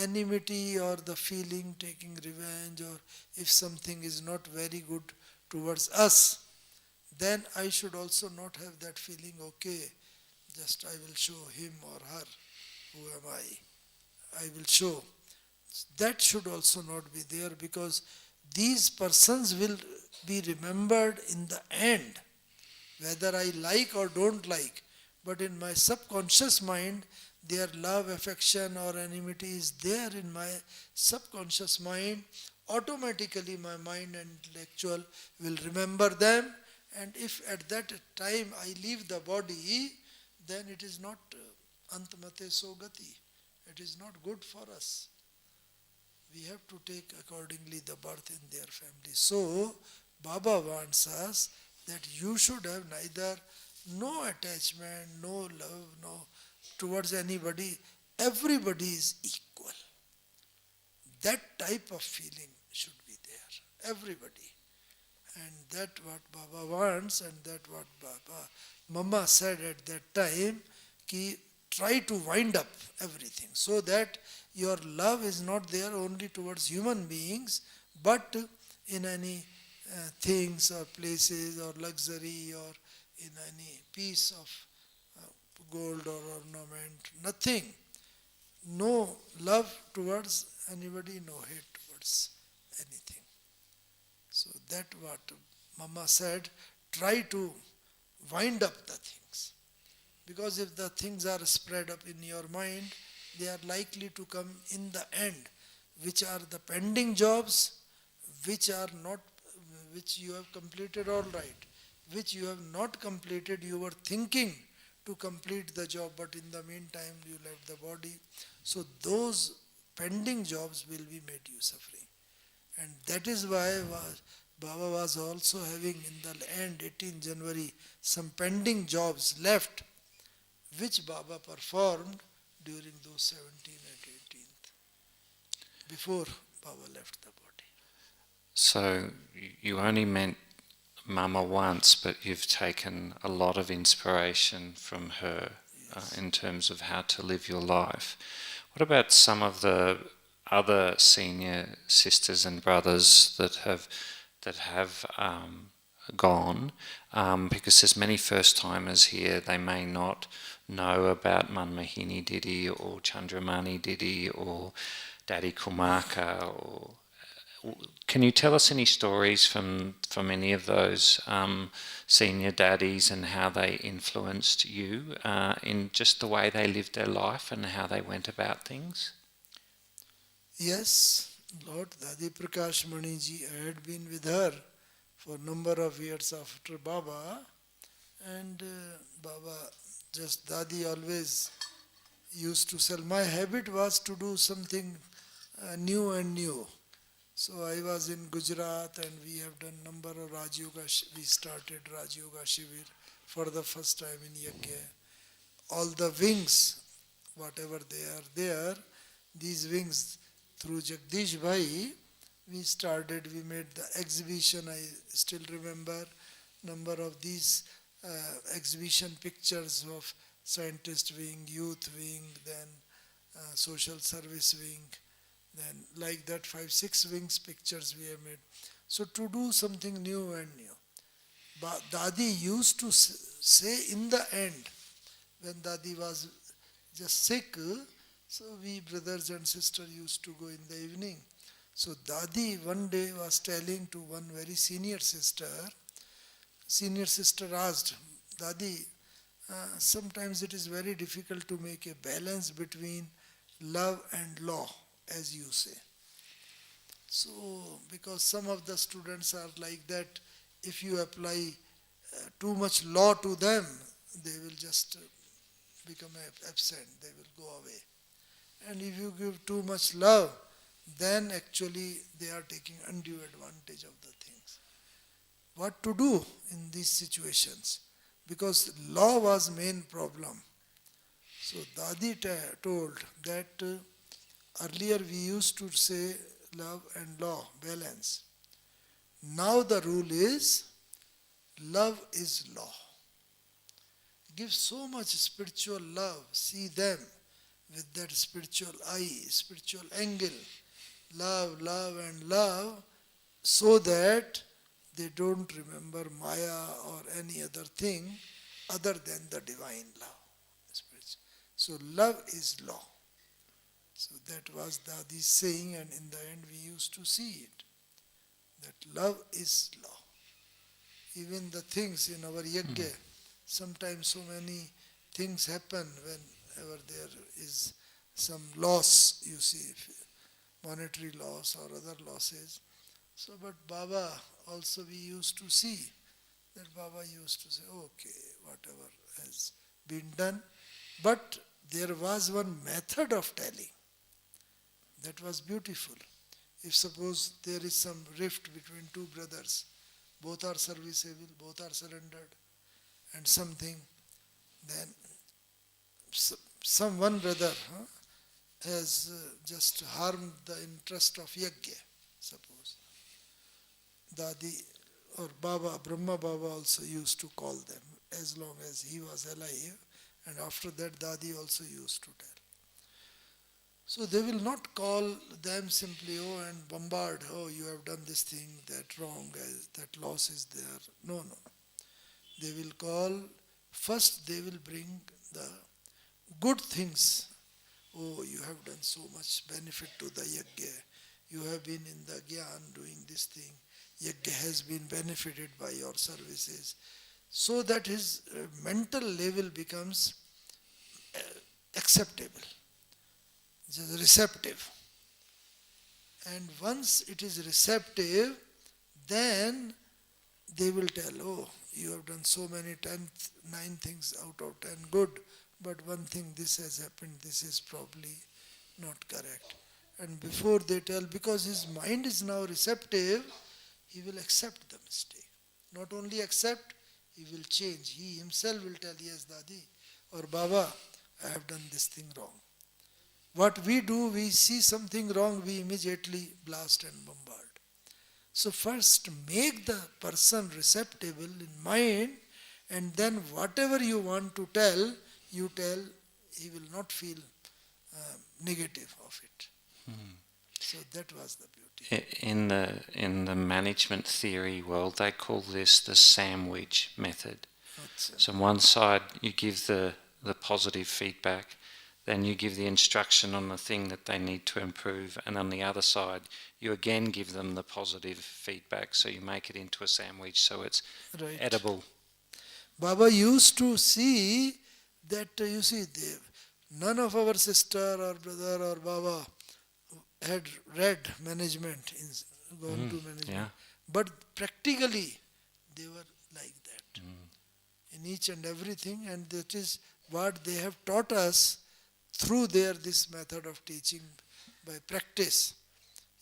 B: enmity or the feeling taking revenge, or if something is not very good towards us, then I should also not have that feeling, okay, just I will show him or her, who am I will show. That should also not be there, because these persons will be remembered in the end, whether I like or don't like. But in my subconscious mind, their love, affection or enmity is there in my subconscious mind. Automatically my mind and intellectual will remember them, and if at that time I leave the body, then it is not antmate sogati. It is not good for us. We have to take accordingly the birth in their family. So Baba wants us that you should have neither no attachment, no love, no towards anybody. Everybody is equal. That type of feeling should be there. Everybody. And that what Baba wants, and that what Baba Mama said at that time, ki try to wind up everything so that your love is not there only towards human beings, but in any things or places or luxury or in any piece of gold or ornament, nothing. No love towards anybody, no hate towards anything. So that what Mama said, try to wind up the things. Because if the things are spread up in your mind, they are likely to come in the end, which are the pending jobs, which are not, which you have completed all right, which you have not completed, you were thinking to complete the job, but in the meantime you left the body. So those pending jobs will be made you suffering. And that is why Baba was also having in the end, 18 January, some pending jobs left, which Baba performed during those 17 and 18th, before Baba left the body.
A: So you only met Mama once, but you've taken a lot of inspiration from her
B: Yes.
A: in terms of how to live your life. What about some of the other senior sisters and brothers that have gone? Because there's many first timers here. They may not know about Manmohini Didi or Chandramani Didi or Daddy Kumaka. Or can you tell us any stories from any of those senior daddies and how they influenced you in just the way they lived their life and how they went about things?
B: Yes, Lord Dadi Prakash Mani ji, I had been with her for a number of years after Baba, and Baba, just Dadi always used to sell. My habit was to do something new and new. So I was in Gujarat and we have done number of Raj Yoga, we started Raj Yoga Shivir for the first time in Yajna. All the wings, whatever they are there, these wings through Jagdish Bhai, we made the exhibition. I still remember number of these exhibition pictures of scientist wing, youth wing, then social service wing, then like that 5-6 wings pictures we have made. So to do something new and new. But Dadi used to say in the end, when Dadi was just sick, so we brothers and sisters used to go in the evening. So Dadi one day was telling to one very senior sister asked, Dadi, sometimes it is very difficult to make a balance between love and law, as you say. So, because some of the students are like that, if you apply too much law to them, they will just become absent, they will go away. And if you give too much love, then actually they are taking undue advantage of the things. What to do in these situations? Because law was main problem. So Dadi told that earlier we used to say love and law, balance. Now the rule is love is law. Give so much spiritual love, see them with that spiritual eye, spiritual angle. Love, love and love, so that they don't remember Maya or any other thing other than the divine love. So love is law. So that was Dadi's saying, and in the end we used to see it. That love is law. Even the things in our yajna, sometimes so many things happen whenever there is some loss, you see, monetary loss or other losses. So, but Baba also we used to see that Baba used to say, okay, whatever has been done. But there was one method of telling that was beautiful. If suppose there is some rift between two brothers, both are serviceable, both are surrendered, and something, then some one brother has just harmed the interest of yajna, suppose. Dadi or Baba, Brahma Baba also used to call them as long as he was alive, and after that Dadi also used to tell. So they will not call them simply, oh, and bombard, oh, you have done this thing, that wrong, that loss is there. No, no. They will call, first they will bring the good things. Oh, you have done so much benefit to the yajna. You have been in the Gyan doing this thing. Yajna has been benefited by your services. So that his mental level becomes acceptable, just receptive. And once it is receptive, then they will tell, oh, you have done so many 9 things out of 10 good, but one thing this has happened, this is probably not correct. And before they tell, because his mind is now receptive, he will accept the mistake. Not only accept, he will change. He himself will tell, yes, Dadi, or Baba, I have done this thing wrong. What we do, we see something wrong, we immediately blast and bombard. So first make the person receptible in mind, and then whatever you want to tell, you tell, he will not feel negative of it. So that was the beauty.
A: In the management theory world, they call this the sandwich method. So on one side you give the positive feedback, then you give the instruction on the thing that they need to improve, and on the other side you again give them the positive feedback, so you make it into a sandwich so it's
B: Right.
A: edible.
B: Baba used to see that, none of our sister or brother or Baba had read management, gone to management.
A: Yeah.
B: But practically they were like that in each and everything, and that is what they have taught us through this method of teaching by practice.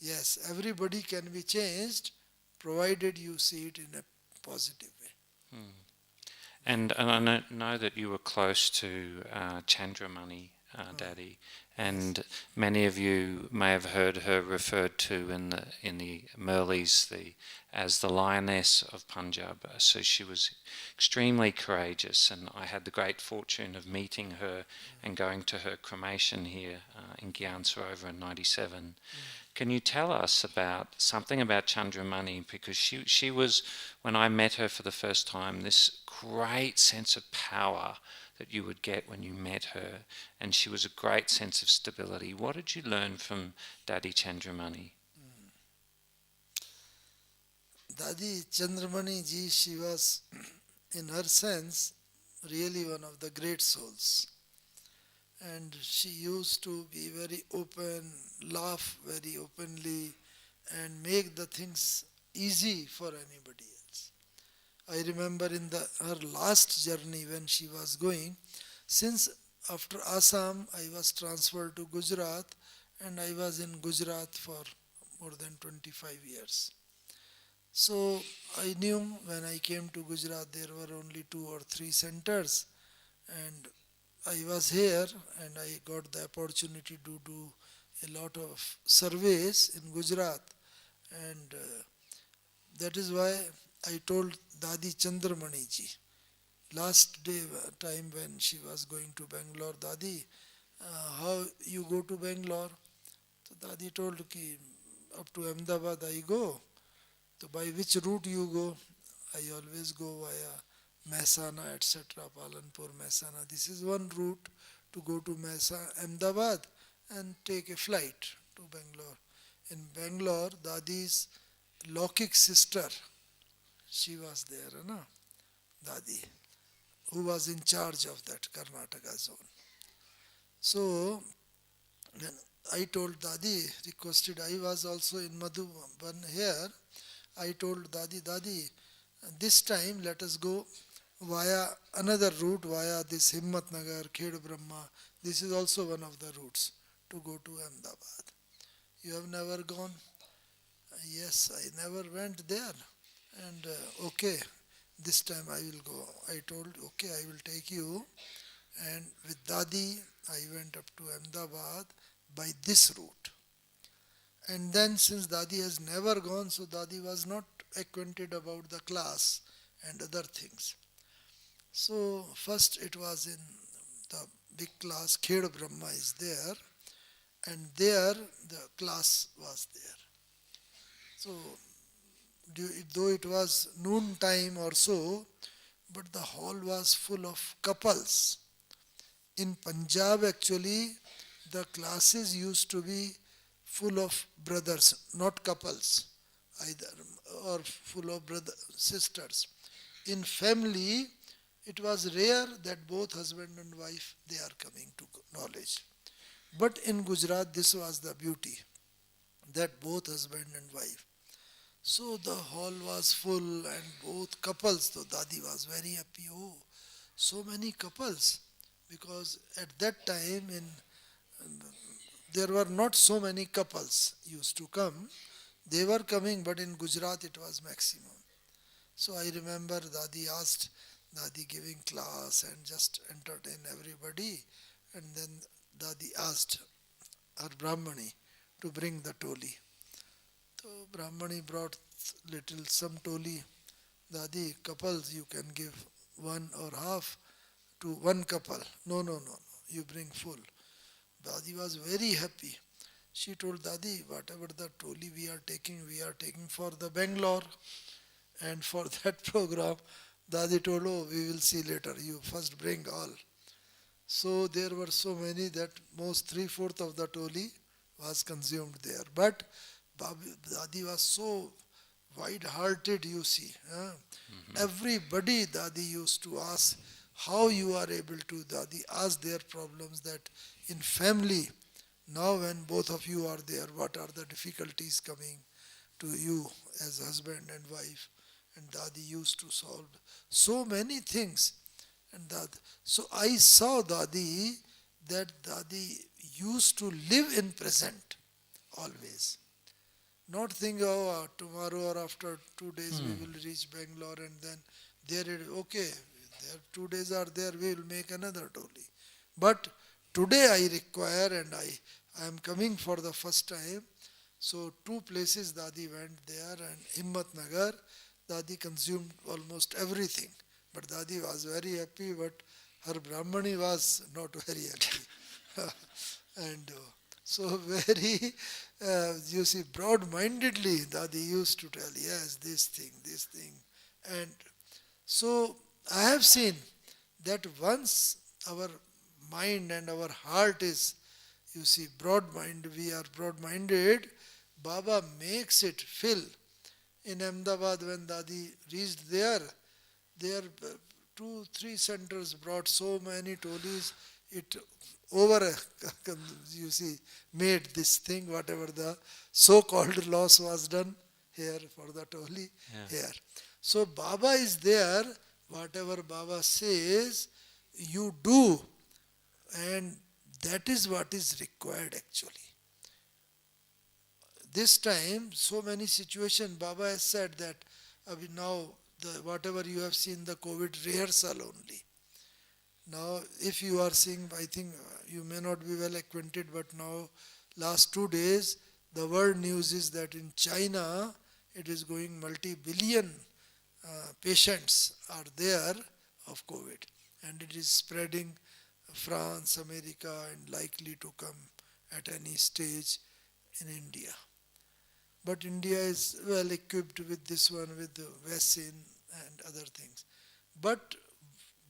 B: Yes, everybody can be changed provided you see it in a positive way.
A: And I know that you were close to Chandramani, Daddy, and many of you may have heard her referred to in the Murlis as the Lioness of Punjab. So she was extremely courageous, and I had the great fortune of meeting her and going to her cremation here in GyanSarovar in '97. Can you tell us something about Chandramani? Because she was, when I met her for the first time, this great sense of power that you would get when you met her, and she was a great sense of stability. What did you learn from Daddy Chandramani?
B: Dadi Chandramani ji, she was, in her sense, really one of the great souls. And she used to be very open, laugh very openly, and make the things easy for anybody else. I remember in her last journey when she was going, since after Assam I was transferred to Gujarat, and I was in Gujarat for more than 25 years. So I knew when I came to Gujarat there were only 2 or 3 centers, and I was here and I got the opportunity to do a lot of surveys in Gujarat, and that is why I told Dadi Chandramani ji, last time when she was going to Bangalore, Dadi, how you go to Bangalore? So Dadi told ki up to Ahmedabad I go. So by which route you go? I always go via Mehsana, etc., Palanpur, Mehsana. This is one route to go to Ahmedabad and take a flight to Bangalore. In Bangalore, Dadi's Lokik sister, she was there, no? Dadi, who was in charge of that Karnataka zone. So, when I told Dadi, requested, I was also in Madhuban here, I told Dadi, this time let us go via another route, via this Himmatnagar, Khed Brahma. This is also one of the routes to go to Ahmedabad. You have never gone? Yes, I never went there. And okay, this time I will go. I told, okay, I will take you. And with Dadi, I went up to Ahmedabad by this route. And then since Dadi has never gone, so Dadi was not acquainted about the class and other things. So first it was in the big class, Khed Brahma is there, and there the class was there. So though it was noon time or so, but the hall was full of couples. In Punjab actually, the classes used to be full of brothers, not couples either, or full of sisters. In family, it was rare that both husband and wife, they are coming to knowledge. But in Gujarat, this was the beauty, that both husband and wife. So the hall was full and both couples, so Dadi was very happy, oh, so many couples. Because at that time, there were not so many couples used to come. They were coming, but in Gujarat it was maximum. So I remember Dadi asked Dadi giving class and just entertain everybody. And then Dadi asked her Brahmani to bring the toli. So Brahmani brought little some toli. Dadi, couples you can give one or half to one couple. No, no, no, no. You bring full. Dadi was very happy. She told Dadi, whatever the toli we are taking for the Bangalore. And for that program, Dadi told, oh, we will see later. You first bring all. So there were so many that most three-fourths of the toli was consumed there. But Dadi was so wide-hearted, you see. Everybody Dadi used to ask how you are able to, Dadi ask their problems that in family, now when both of you are there, what are the difficulties coming to you as husband and wife? And Dadi used to solve so many things. And that, so I saw Dadi that Dadi used to live in present always. Not think, oh, tomorrow or after 2 days we will reach Bangalore and then there it, okay, there 2 days are there, we will make another toli. But today I require and I am coming for the first time. So 2 places Dadi went there and Himmat Nagar, Dadi consumed almost everything. But Dadi was very happy, but her Brahmani was not very happy. And so very, you see, broad-mindedly Dadi used to tell, yes, this thing. And so I have seen that once our mind and our heart is, you see, we are broad-minded, Baba makes it fill. In Ahmedabad, when Dadi reached there 2-3 centers brought so many tolis, it over, you see, made this thing, whatever the so-called loss was done here for the toli, here. So Baba is there, whatever Baba says, you do, and that is what is required actually. This time, so many situations, Baba has said that now whatever you have seen the COVID rehearsal only. Now, if you are seeing, I think you may not be well acquainted, but now last 2 days, the world news is that in China, it is going multi-billion patients are there of COVID, and it is spreading France, America, and likely to come at any stage in India. But India is well equipped with this one, with the vaccine and other things. But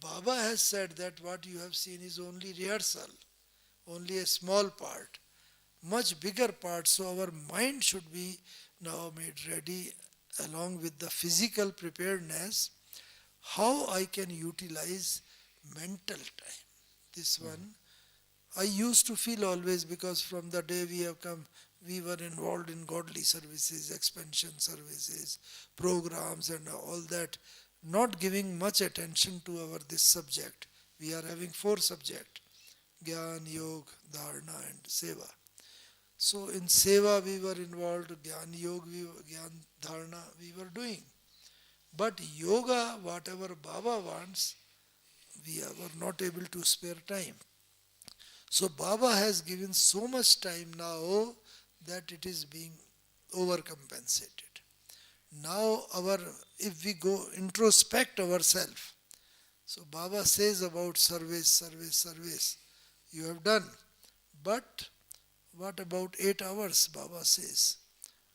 B: Baba has said that what you have seen is only rehearsal, only a small part, much bigger part. So our mind should be now made ready along with the physical preparedness, how I can utilize mental time. This one, I used to feel always, because from the day we have come, we were involved in godly services, expansion services, programs and all that, not giving much attention to our this subject. We are having 4 subjects, Gyan, Yoga, Dharana and Seva. So in Seva we were involved, Gyan, Yoga, Gyan, Dharana we were doing. But Yoga, whatever Baba wants, we were not able to spare time. So Baba has given so much time now that it is being overcompensated. Now if we go introspect ourselves, so Baba says about service, you have done. But what about 8 hours, Baba says?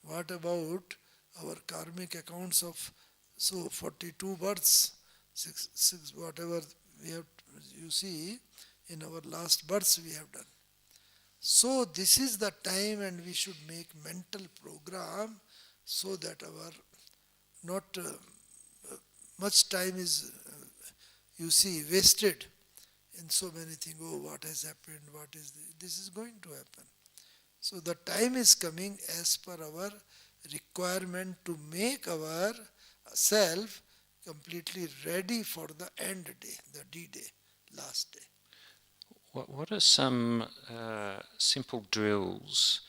B: What about our karmic accounts of 42 births, 6 whatever we have, you see, in our last births we have done. So this is the time, and we should make mental program so that our not much time is, you see, wasted in so many things. Oh, what has happened? What is this is going to happen. So the time is coming as per our requirement to make our self completely ready for the end day, the D-Day, last day.
A: What are some simple drills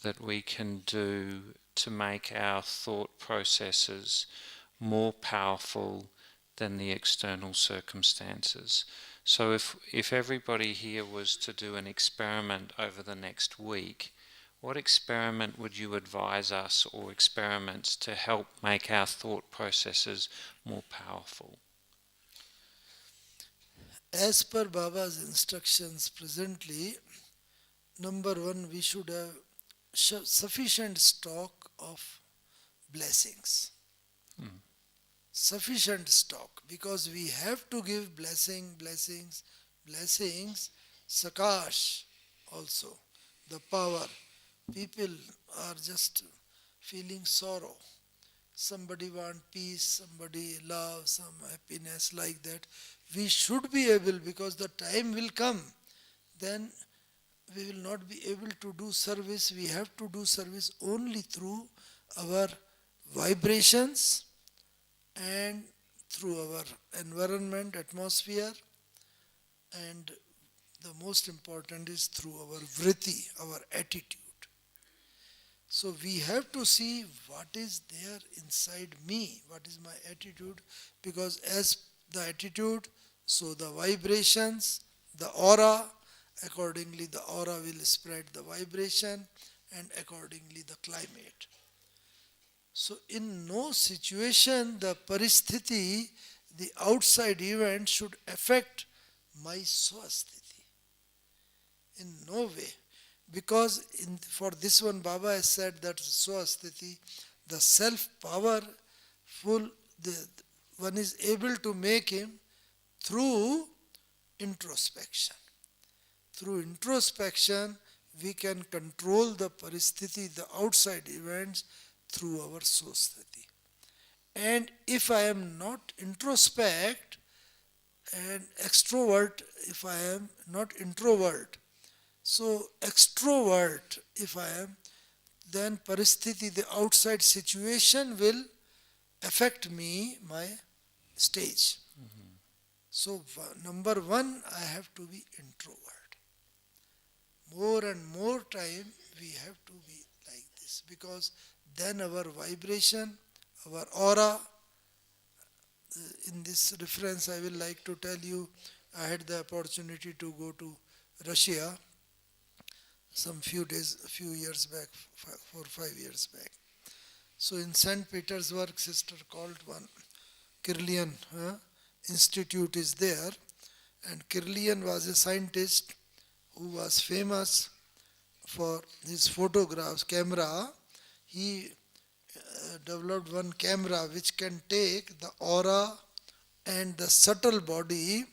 A: that we can do to make our thought processes more powerful than the external circumstances. So if everybody here was to do an experiment over the next week, what experiment would you advise us, or experiments to help make our thought processes more powerful?
B: As per Baba's instructions presently, number one, we should have sufficient stock of blessings.
A: Mm.
B: Sufficient stock, because we have to give blessings, Sakash also, the power. People are just feeling sorrow. Somebody want peace, somebody love, some happiness, like that. We should be able, because the time will come, then we will not be able to do service. We have to do service only through our vibrations and through our environment, atmosphere, and the most important is through our vritti, our attitude. So we have to see what is there inside me, what is my attitude, because as the attitude, so the vibrations, the aura, accordingly the aura will spread the vibration, and accordingly the climate. So in no situation the paristhiti, the outside event should affect my swasthiti. In no way. Because for this one Baba has said that swasthiti, the self-powerful, one is able to make him through introspection. Through introspection, we can control the paristhiti, the outside events, through our swasthiti. And if I am not introspect and extrovert, if I am not introvert, so extrovert if I am, then paristhiti, the outside situation will affect me, my stage. So number one, I have to be introvert. More and more time we have to be like this, because then our vibration, our aura, in this reference I will like to tell you, I had the opportunity to go to Russia some few years back, 4 or 5 years back. So in St. Petersburg, sister called one Kirlian Institute is there, and Kirlian was a scientist who was famous for his photographs, camera. He developed one camera which can take the aura and the subtle body,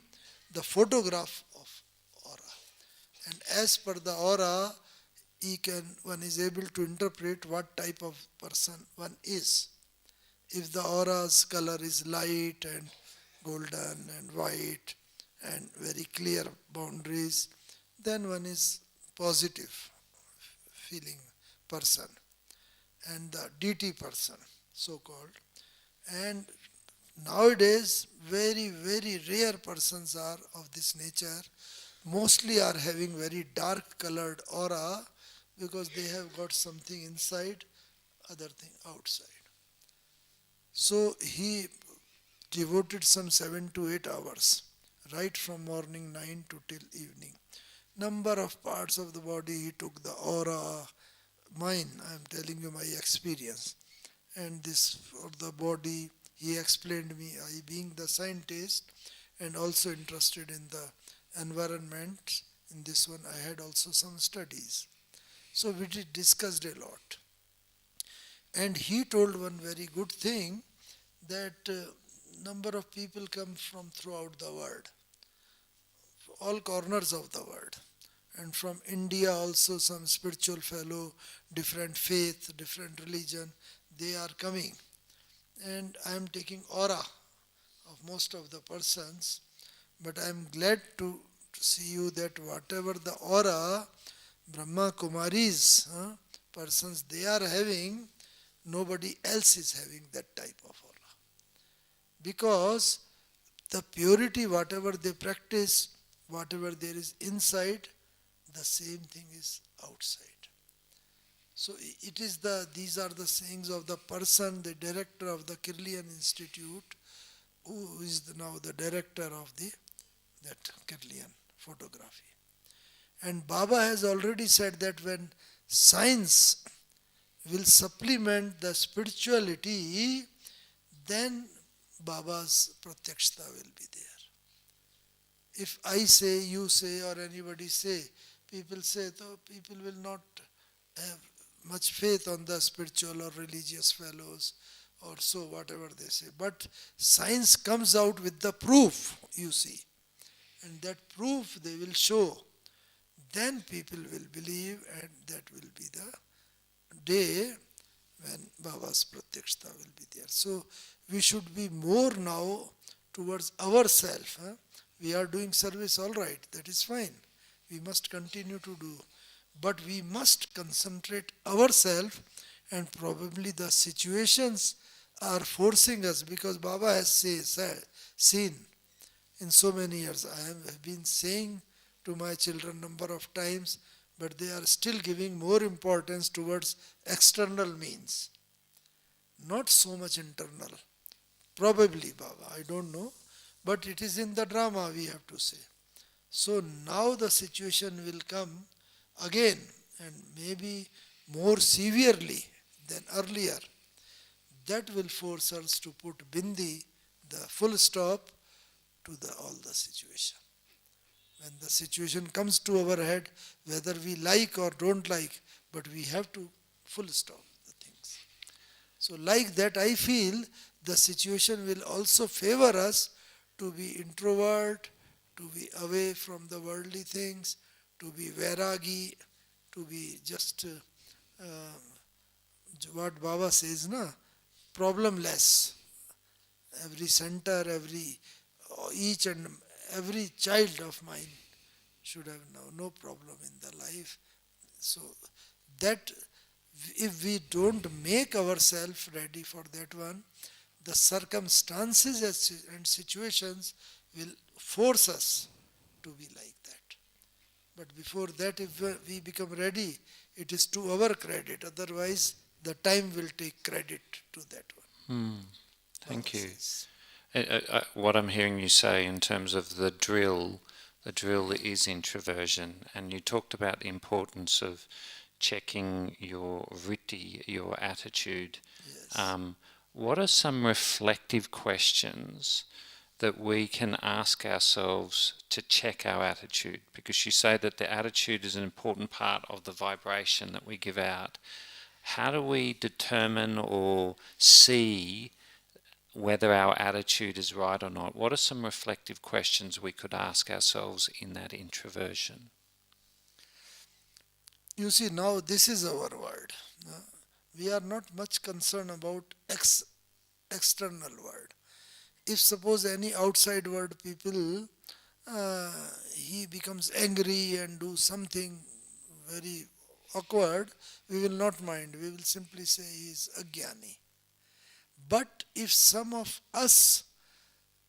B: the photograph of aura. And as per the aura, one is able to interpret what type of person one is. If the aura's color is light and golden and white and very clear boundaries, then one is positive feeling person, and the DT person, so called. And nowadays, very, very rare persons are of this nature. Mostly are having very dark colored aura, because they have got something inside, other thing outside. So he devoted some 7 to 8 hours, right from morning 9 to till evening. Number of parts of the body he took, the aura, mine, I am telling you my experience. And this for the body, he explained me, I being the scientist and also interested in the environment, in this one I had also some studies. So we discussed a lot. And he told one very good thing, that number of people come from throughout the world, all corners of the world. And from India also some spiritual fellow, different faith, different religion, they are coming. And I am taking aura of most of the persons, but I am glad to see you that whatever the aura, Brahma Kumaris, persons they are having, nobody else is having that type of aura. Because the purity, whatever they practice, whatever there is inside, the same thing is outside. So these are the sayings of the person, the director of the Kirlian Institute, who is now the director of that Kirlian photography. And Baba has already said that when science will supplement the spirituality, then Baba's pratyakshta will be there. If I say, you say, or anybody say, people say, so people will not have much faith on the spiritual or religious fellows or so, whatever they say. But science comes out with the proof, you see. And that proof they will show. Then people will believe, and that will be the day when Baba's pratyakshta will be there. So we should be more now towards ourselves. We are doing service, all right, that is fine. We must continue to do. But we must concentrate ourselves, and probably the situations are forcing us, because Baba has seen in so many years. I have been saying to my children number of times, but they are still giving more importance towards external means, not so much internal. Probably, Baba, I don't know, but it is in the drama, we have to say. So now the situation will come again, and maybe more severely than earlier. That will force us to put bindi, the full stop, to all the situation. When the situation comes to our head, whether we like or don't like, but we have to full stop the things. So like that, I feel the situation will also favor us to be introvert, to be away from the worldly things, to be vairagi, to be just what Baba says, problemless. Every center, each and every child of mine should have no problem in the life. So that if we don't make ourselves ready for that one, the circumstances and situations will force us to be like that. But before that, if we become ready, it is to our credit. Otherwise, the time will take credit to that one.
A: Thank you. What I'm hearing you say in terms of the drill is introversion, and you talked about the importance of checking your vritti, your attitude.
B: Yes.
A: What are some reflective questions that we can ask ourselves to check our attitude? Because you say that the attitude is an important part of the vibration that we give out. How do we determine or see whether our attitude is right or not? What are some reflective questions we could ask ourselves in that introversion?
B: You see, now this is our world. We are not much concerned about external world. If suppose any outside world people, he becomes angry and do something very awkward, we will not mind. We will simply say he is a Gyani. But if some of us,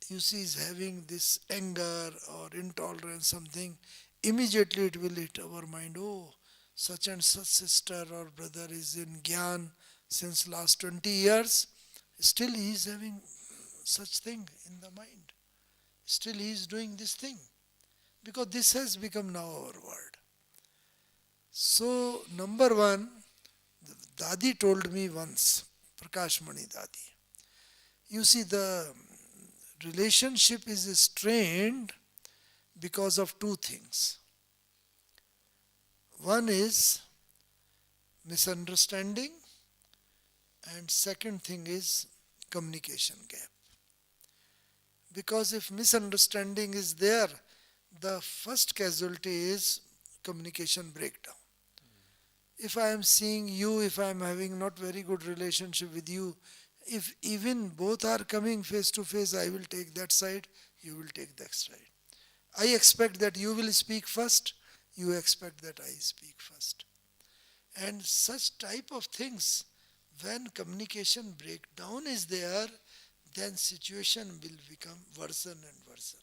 B: you see, is having this anger or intolerance, something, immediately it will hit our mind, oh, such and such sister or brother is in Gyan since last 20 years, still he is having such thing in the mind. Still he is doing this thing. Because this has become now our world. So, number one, Dadi told me once, Prakash Mani Dadi, you see, the relationship is strained because of two things. One is misunderstanding, and second thing is communication gap. Because if misunderstanding is there, the first casualty is communication breakdown. If I am seeing you, if I am having not very good relationship with you, if even both are coming face to face, I will take that side, you will take that side. I expect that you will speak first, you expect that I speak first. And such type of things, when communication breakdown is there, then situation will become worsen and worsen.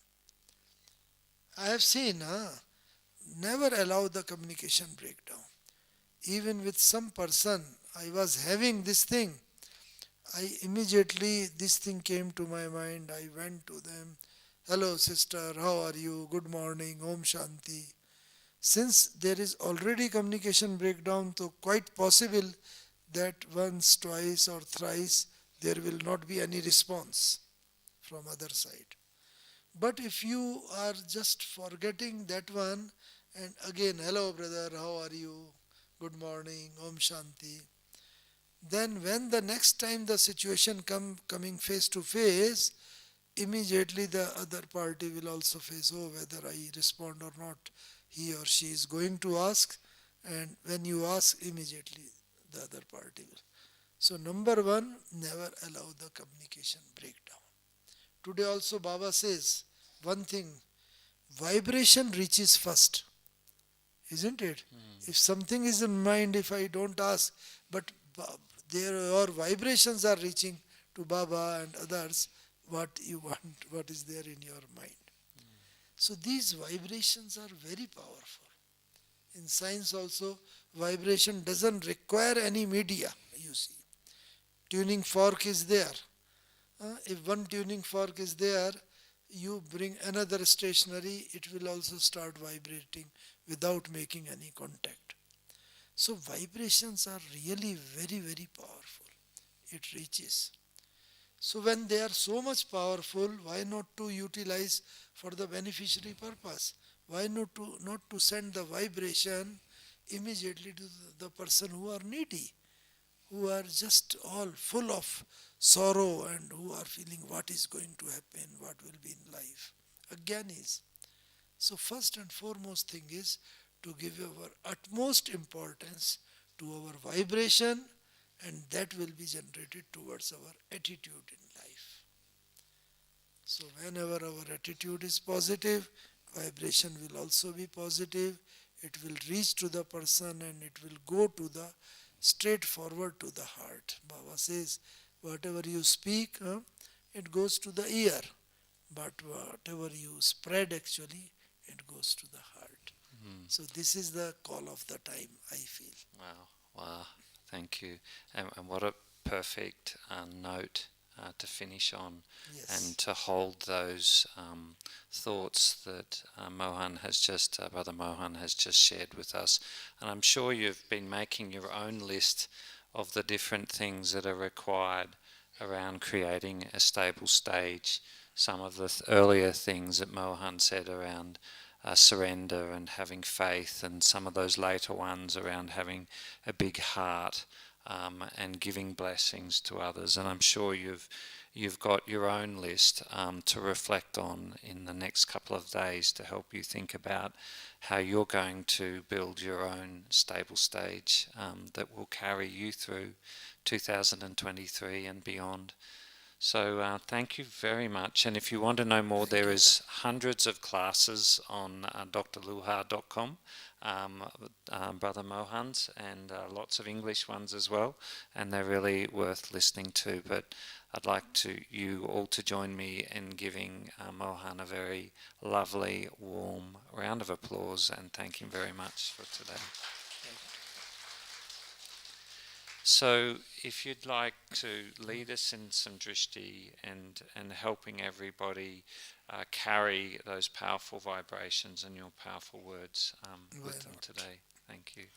B: I have seen, never allow the communication breakdown. Even with some person, I was having this thing. immediately this thing came to my mind. I went to them. Hello, sister, how are you? Good morning, Om Shanti. Since there is already communication breakdown, so quite possible that once, twice, or thrice there will not be any response from other side. But if you are just forgetting that one, and again, hello brother, how are you? Good morning, Om Shanti. Then when the next time the situation coming face to face, immediately the other party will also face, oh, whether I respond or not, he or she is going to ask, and when you ask, immediately the other party will. So number one, never allow the communication breakdown. Today also Baba says one thing, vibration reaches first, isn't it? If something is in mind, if I don't ask, but your vibrations are reaching to Baba and others, what you want, what is there in your mind. So these vibrations are very powerful. In science also, vibration doesn't require any media, you see. Tuning fork is there. If one tuning fork is there, you bring another stationary, it will also start vibrating without making any contact. So vibrations are really very, very powerful. It reaches. So when they are so much powerful, why not to utilize for the beneficiary purpose? Why not to send the vibration immediately to the person who are needy, who are just all full of sorrow and who are feeling what is going to happen, what will be in life. Again is. So first and foremost thing is to give our utmost importance to our vibration, and that will be generated towards our attitude in life. So whenever our attitude is positive, vibration will also be positive. It will reach to the person and it will go to the straight forward to the heart. Baba says, whatever you speak, it goes to the ear. But whatever you spread actually, it goes to the heart. So this is the call of the time, I feel.
A: Wow, thank you. And what a perfect note to finish on,
B: Yes.
A: and to hold those thoughts that Brother Mohan has just shared with us. And I'm sure you've been making your own list of the different things that are required around creating a stable stage. Some of the earlier things that Mohan said around surrender and having faith, and some of those later ones around having a big heart and giving blessings to others. And I'm sure you've got your own list to reflect on in the next couple of days to help you think about how you're going to build your own stable stage that will carry you through 2023 and beyond. So thank you very much. And if you want to know more, there is hundreds of classes on drluha.com, Brother Mohan's, and lots of English ones as well, and they're really worth listening to. But I'd like you all to join me in giving Mohan a very lovely, warm round of applause and thank him very much for today. So if you'd like to lead us in some drishti and helping everybody carry those powerful vibrations and your powerful words with them today. Thank you.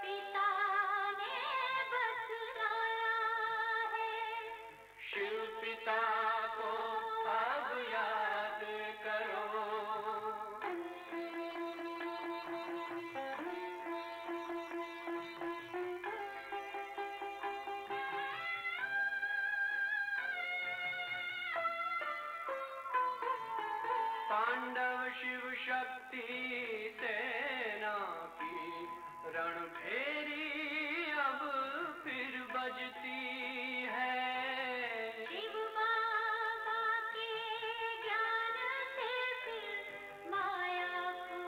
C: पिता ने बतलाया है। शिव पिता को अब याद करो। पांडव शिव शक्ति सेना की रणभेरी अब फिर बजती है। शिव बाबा के ज्ञान से फिर माया को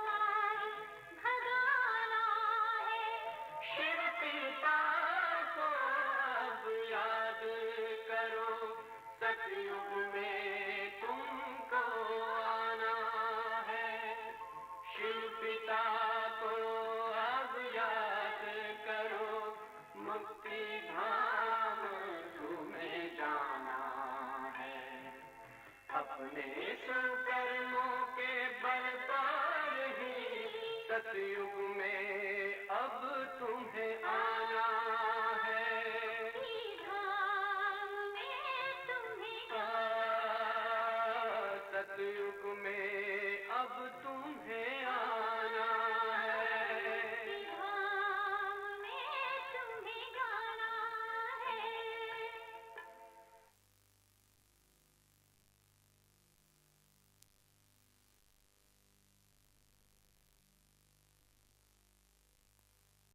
C: मार भगाना है। शिव पिता को अब याद करो। सतयुग में तुमको आना है। शिव पिता को अब याद करो। मुक्ति धाम तुम्हें जाना है। अपने सुकर्मों के बल पर ही सतयुग